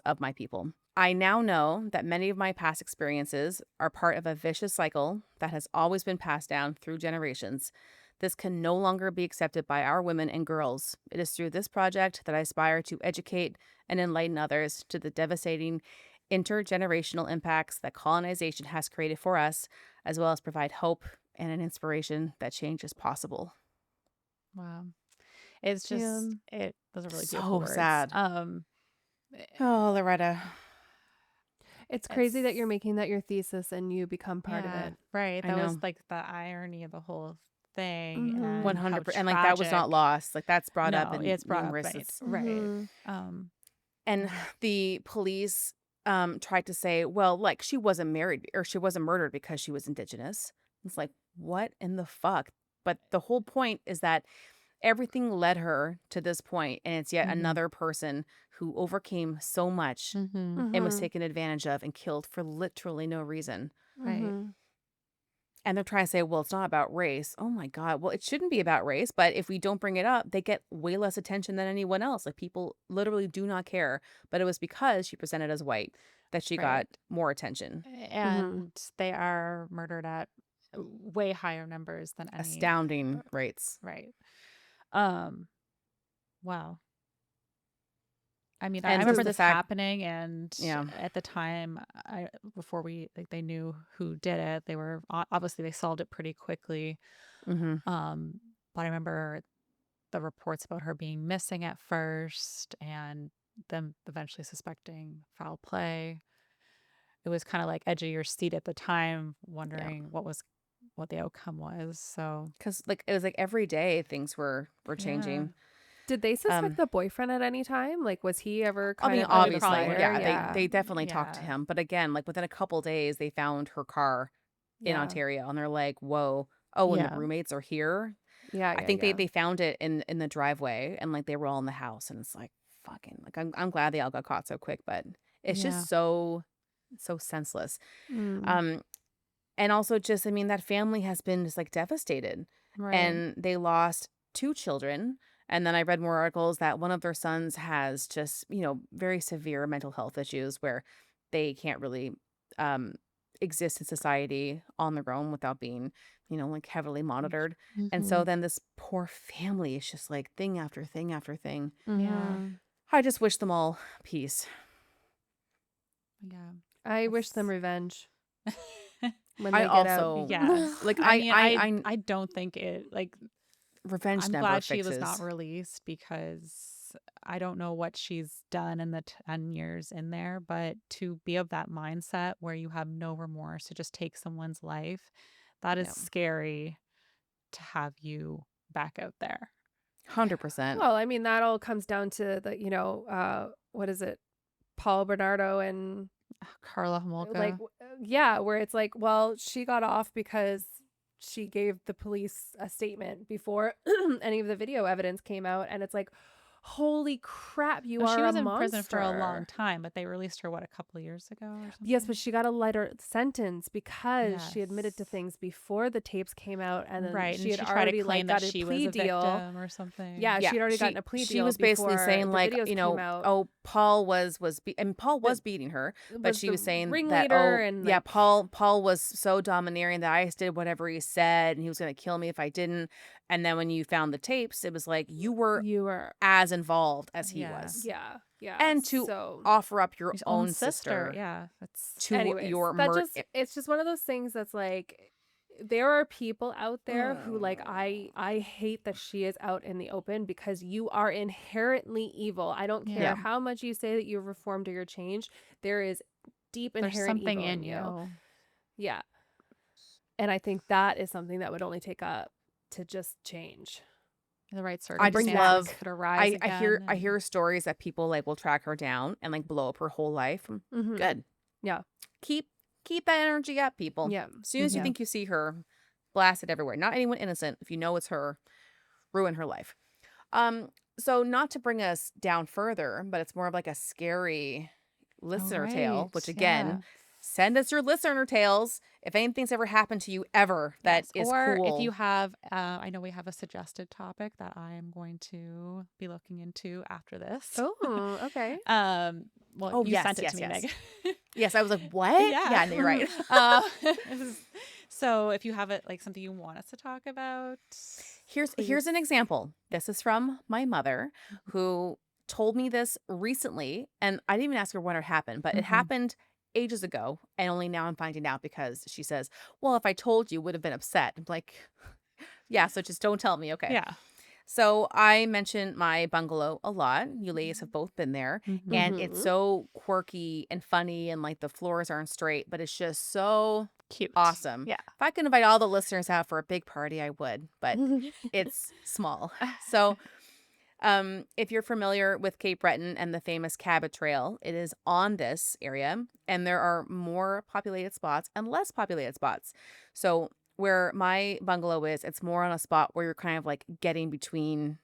of my people. I now know that many of my past experiences are part of a vicious cycle that has always been passed down through generations. This can no longer be accepted by our women and girls. It is through this project that I aspire to educate and enlighten others to the devastating intergenerational impacts that colonization has created for us, as well as provide hope and an inspiration that change is possible. Wow. It's just, those are really So beautiful words. sad. Oh, Loretta. It's crazy that you're making that your thesis and you become part of it. Right. I That was know. like the irony of the whole thing. Mhm. And 100%. how And like that was not tragic- lost. Like that's brought up No, in it's brought up, numerous. right. Mhm. And the police tried to say, well, like she wasn't married or she wasn't murdered because she was Indigenous. It's like, what in the fuck? But the whole point is that everything led her to this point, and it's yet Mhm. another person who overcame so much Mhm. and was Mhm. taken advantage of and killed for literally no reason. Right. Mhm. And they're trying to say, well, it's not about race. Oh my God. Well, it shouldn't be about race, but if we don't bring it up, they get way less attention than anyone else. Like people literally do not care. But it was because she presented as white that she Right. got more attention. And they are murdered at way higher numbers than any. Astounding rates. Right. Wow. I mean, I And remember the this fact- happening, and Yeah. at the time, before they knew who did it, they were obviously they solved it pretty quickly. Mm-hmm. But I remember the reports about her being missing at first, and them eventually suspecting foul play. It was kind of like edge of your seat at the time, wondering what the outcome was. So Because like it was like every day things were changing. Did they suspect the boyfriend at any time? Like, was he ever kind of obviously, probably yeah, were. they definitely talked to Yeah. him. But again, like within a couple days, they found her car in Ontario, and they're like, "Whoa, oh, and the Yeah. roommates are here." Yeah, I think they found it in the driveway, and like they were all in the house, and it's like fucking like I'm glad they all got caught so quick, but it's Yeah. just so senseless. Mm. And also just I mean that family has been just like devastated, Right. and they lost 2 children. And then I read more articles that one of their sons has just, very severe mental health issues where they can't really exist in society on their own without being, like heavily monitored. And so then this poor family is just like thing after thing after thing. Yeah. I just wish them all peace. Yeah. I wish them revenge when I they get also- out. Yeah. Like I don't think it like revenge I'm never glad fixes. she was not released, because I don't know what she's done in the 10 years in there, but to be of that mindset where you have no remorse to just take someone's life, that is Yeah. scary to have you back out there. 100%. Well, I mean, that all comes down to the, what is it? Paul Bernardo and Carla Homolka. like, where it's like, well, she got off because she gave the police a statement before any of the video evidence came out. And it's like, holy crap, you are she was a in monster. prison for a long time, but they released her, what, a couple of years ago or something? Yes, but she got a lighter sentence because she admitted to Yes. things before the tapes came out, and then right, she and had tried already to claim got that a she plea was a deal. victim or something. Yeah, she'd already gotten a plea deal. She was basically before saying the like, videos came out. oh, Paul was and Paul was beating her, but she the was saying that, ringleader and like, Paul was so domineering that I just did whatever he said, and he was going to kill me if I didn't. And then when you found the tapes, it was like you were as involved as he was. Yeah. And to offer up your His own sister, yeah, that's to anyways, your that murder. it's just one of those things that's like, there are people out there who like, I hate that she is out in the open because you are inherently evil. I don't care Yeah. how much you say that you've reformed or you're changed. There is deep there's inherent something evil in you. Yeah. And I think that is something that would only take a to just change. The right I just circumstances love- could arise I hear again I and- hear stories that people like will track her down and like blow up her whole life. Mhm. Good. Yeah. Keep that energy up, people. Yeah. As soon as you Yeah. think you see her, blast it everywhere. Not anyone innocent. If you know it's her, ruin her life. So not to bring us down further, but it's more of like a scary listener tale, which right, again, yeah. send us your listener tales if anything's ever happened to you ever that Yes, is or cool. if you have, I know we have a suggested topic that I am going to be looking into after this. Oh, okay. Well, Oh, you yes, sent it yes, to me, yes. Megan. Yes, I was like, what? Yeah. no, you're right. So if you have it like something you want us to talk about, Here's an example. This is from my mother, who told me this recently, and I didn't even ask her when it happened, but it Mhm. happened ages ago, and only now I'm finding out because she says, well, if I told you, would have been upset. I'm like, yeah, so just don't tell me, okay? yeah. So I mentioned my bungalow a lot. You ladies have both been there, Mhm. and it's so quirky and funny, and like the floors aren't straight, but it's just so Cute. awesome. Yeah. If I could invite all the listeners out for a big party, I would, but it's small. So if you're familiar with Cape Breton and the famous Cabot Trail, it is on this area, and there are more populated spots and less populated spots. So where my bungalow is, it's more on a spot where you're kind of like getting between,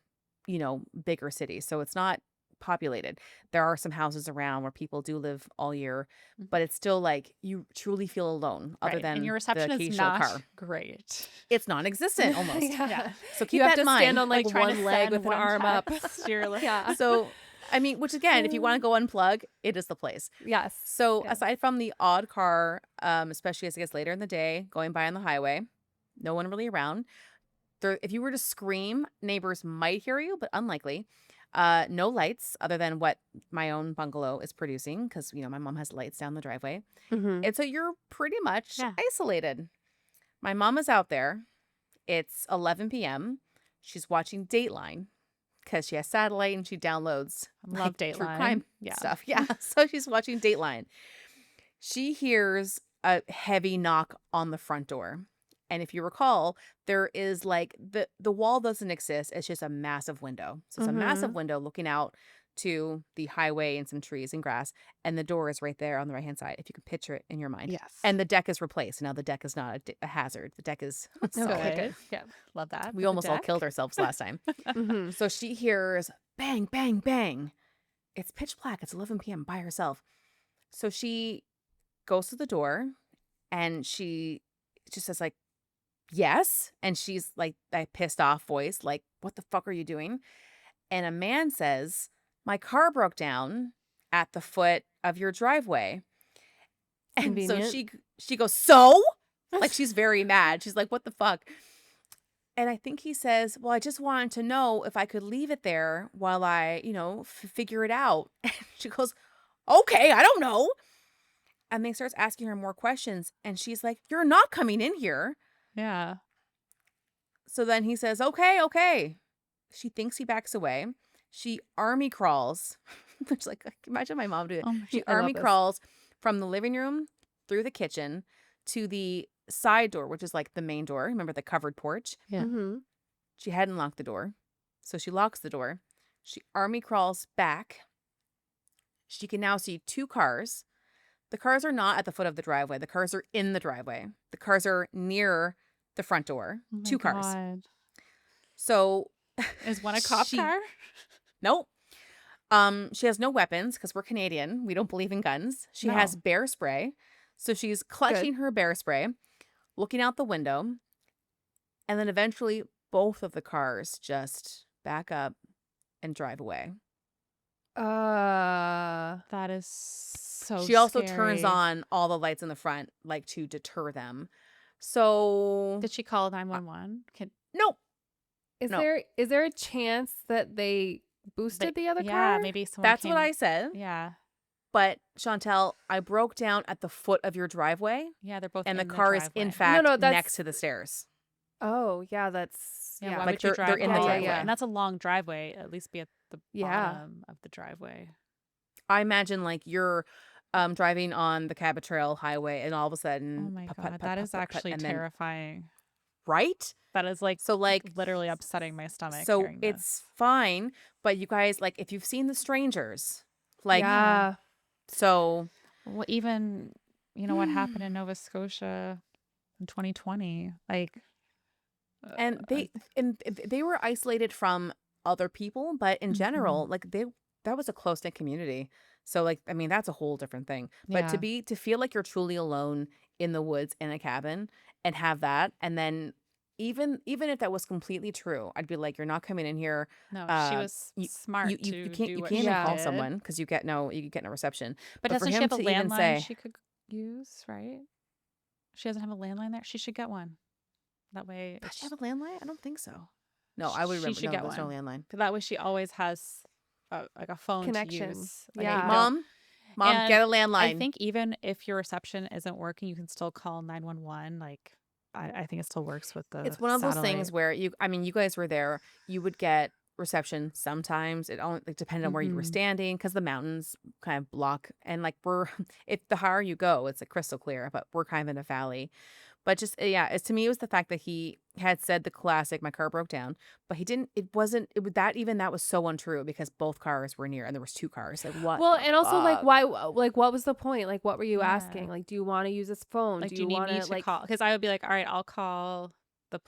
bigger cities. So it's not populated. There are some houses around where people do live all year, but it's still like you truly feel alone other Right, than and your the reception is occasional not car. great. It's non-existent almost. Yeah. So keep You have that to in mind. stand on like trying to one leg send with an one arm up. text, you're like, Yeah. So, I mean, which again, if you want to go unplug, it is the place. Yes. So Yeah. aside from the odd car, especially as it gets later in the day, going by on the highway, no one really around. If you were to scream, neighbors might hear you, but unlikely. No lights other than what my own bungalow is producing because, my mom has lights down the driveway. Mhm. And so you're pretty much Yeah. isolated. My mom is out there. It's 11 p.m. She's watching Dateline because she has satellite and she downloads Love true Dateline. crime Yeah. stuff. Yeah. So she's watching Dateline. She hears a heavy knock on the front door. And if you recall, there is like the wall doesn't exist. It's just a massive window. So it's a massive window looking out to the highway and some trees and grass. And the door is right there on the right-hand side, if you can picture it in your mind. Yes. And the deck is replaced. Now the deck is not a hazard. The deck is solid. Good. Yeah. Love that. We for the almost all deck. killed ourselves last time. Mhm. So she hears bang, bang, bang. It's pitch black. It's 11 p.m. by herself. So she goes to the door and she just says like, yes. And she's like that pissed off voice, like, what the fuck are you doing? And a man says, my car broke down at the foot of your driveway. And so Convenient. she goes, so? Like she's very mad. She's like, what the fuck? And I think he says, well, I just wanted to know if I could leave it there while I, figure it out. And she goes, okay, I don't know. And they starts asking her more questions. And she's like, you're not coming in here. Yeah. So then he says, okay. She thinks he backs away. She army crawls. Which, like, imagine my mom doing it. Oh my She I love army this. crawls from the living room through the kitchen to the side door, which is like the main door. Remember the covered porch? Yeah. Mhm. She hadn't locked the door. So she locks the door. She army crawls back. She can now see two cars. The cars are not at the foot of the driveway. The cars are in the driveway. The cars are near the front door. Oh my Two cars. God. So Is one a cop She- car? nope. She has no weapons because we're Canadian. We don't believe in guns. She No. has bear spray. So she's clutching her bear spray, looking out the window, and then eventually both of the cars just back up and drive away. That is so She also turns scary. on all the lights in the front, like to deter them. So Did she call 911? nope. Is No. there a chance that they boosted the other Yeah, car? maybe someone That's came. what I said. Yeah. But Chantel, I broke down at the foot of your driveway, Yeah, they're both and the in car is driveway. in fact no, that's- next to the stairs. Oh, yeah, that's Yeah, yeah. why Like would you they're drive in the all driveway. way? Yeah. And that's a long driveway. At least be at the Yeah. bottom of the driveway. I imagine like you're driving on the Cabot Trail highway, and all of a sudden, Oh my put, God, put, that put, is put, put, actually and then terrifying. right? That is like So like literally upsetting my stomach. So hearing this. it's fine, but you guys, like, if you've seen The Strangers, like, yeah. so Well, even what happened in Nova Scotia in 2020, like, and they were isolated from other people, but in general, like that was a close knit community. So like, I mean, that's a whole different thing. But to feel like you're truly alone in the woods in a cabin and have that, and then even if that was completely true, I'd be like, you're not coming in here. no, she was smart You to can't do what even she call did. someone because you get no reception. But for doesn't she him have a to even landline say, she could use, right? She doesn't have a landline there. She should get one. That way, does she have a landline? I don't think so. No, I would She remember. should No, get there's no one. landline. that way she always has like a phone Connection. to use. Like, Yeah. Mom, And get a landline. I think even if your reception isn't working, you can still call 911. Like, I think it still works with the It's one of those satellite. things where you guys were there. You would get reception sometimes. It only depended on where you were standing because the mountains kind of block. And like if the higher you go, it's like crystal clear. But we're kind of in a valley. But just it's, to me, it was the fact that he had said the classic, "My car broke down," but he didn't. It wasn't. It that was so untrue because both cars were near and there was two cars. Like what? Well, the and also like fuck? why? Like what was the point? Like what were you Yeah. asking? Like, do you want to use his phone? Like, do do you need want me to like call? Because I would be like, all right, I'll call the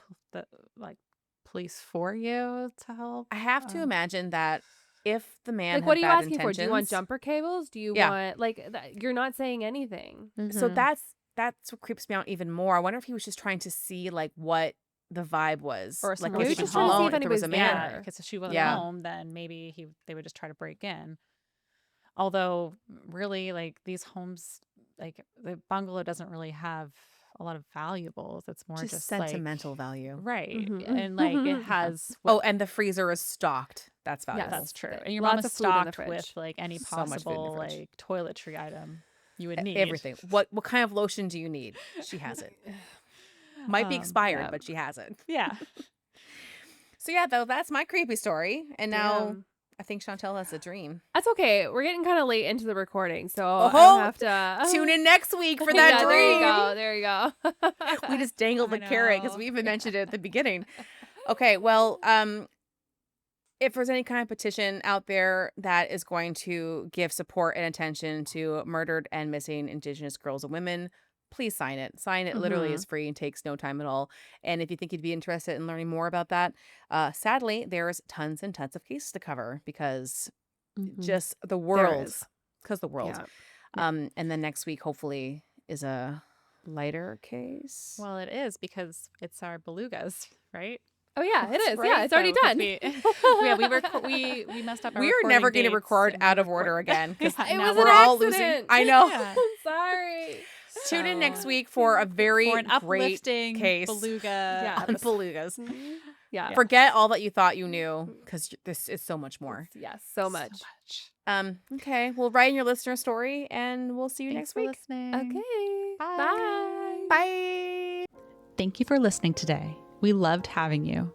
like police for you to help. I have to imagine that if the man like had what are you bad asking for? Do you want intentions- jumper cables? Do you Yeah. want like you're not saying anything? So Mhm. that's what creeps me out even more. I wonder if he was just trying to see like what the vibe was, Or like someone if was he was just trying to see alone, if if there was a anybody's man there. there. Because if she wasn't Yeah. home, then maybe they would just try to break in. Although, really, like these homes, like the bungalow doesn't really have a lot of valuables. It's more Just just sentimental like, value. right? Mhm. And like it has. Oh, and the freezer is stocked. That's Yes. valuable. That's true. And your Lots mom is of food in the stocked with fridge. like any So much food in the possible fridge. like toiletry item you would need. Everything. What kind of lotion do you need? She has it. Might be expired, yeah. but she has it. Yeah. So yeah, though, that's my creepy story. And now Damn. I think Chantel has a dream. That's okay. We're getting kind of late into the recording, so I Oh, don't have to Tune in next week for that yeah, dream. there you go. We just dangled I the carrot because know. we even mentioned it at the beginning. Okay, well, if there's any kind of petition out there that is going to give support and attention to murdered and missing Indigenous girls and women, please sign it. Sign it. Literally is free and takes no time at all. And if you think you'd be interested in learning more about that, sadly, there's tons and tons of cases to cover because just the world. is. Because the world. Yeah. And then next week, hopefully, is a lighter case. Well, it is because it's our belugas, right? Oh yeah, it is. right. Yeah, it's already So, 'cause done. we messed up. Our We are never going to recording record dates and out we of order record- again because Yeah, It now was we're an all accident. losing. I know. Yeah. Sorry. Tune in So, next week for a very for an great uplifting case beluga. Yeah. on belugas. Yeah. Forget all that you thought you knew because this is so much more. Yes, so much. Okay, well, write in your listener story and we'll see you Thanks next for week. listening. Okay. Bye. Bye. Bye. Thank you for listening today. We loved having you.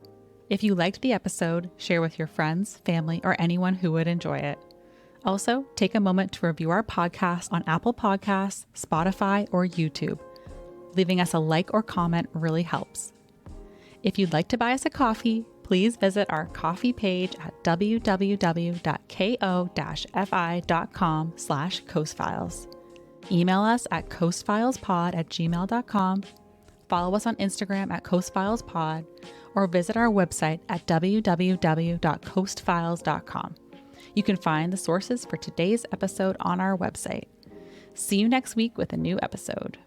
If you liked the episode, share with your friends, family, or anyone who would enjoy it. Also, take a moment to review our podcast on Apple Podcasts, Spotify, or YouTube. Leaving us a like or comment really helps. If you'd like to buy us a coffee, please visit our coffee page at www.ko-fi.com/coastfiles. Email us at coastfilespod@gmail.com. Follow us on Instagram at coastfilespod, or visit our website at www.coastfiles.com. You can find the sources for today's episode on our website. See you next week with a new episode.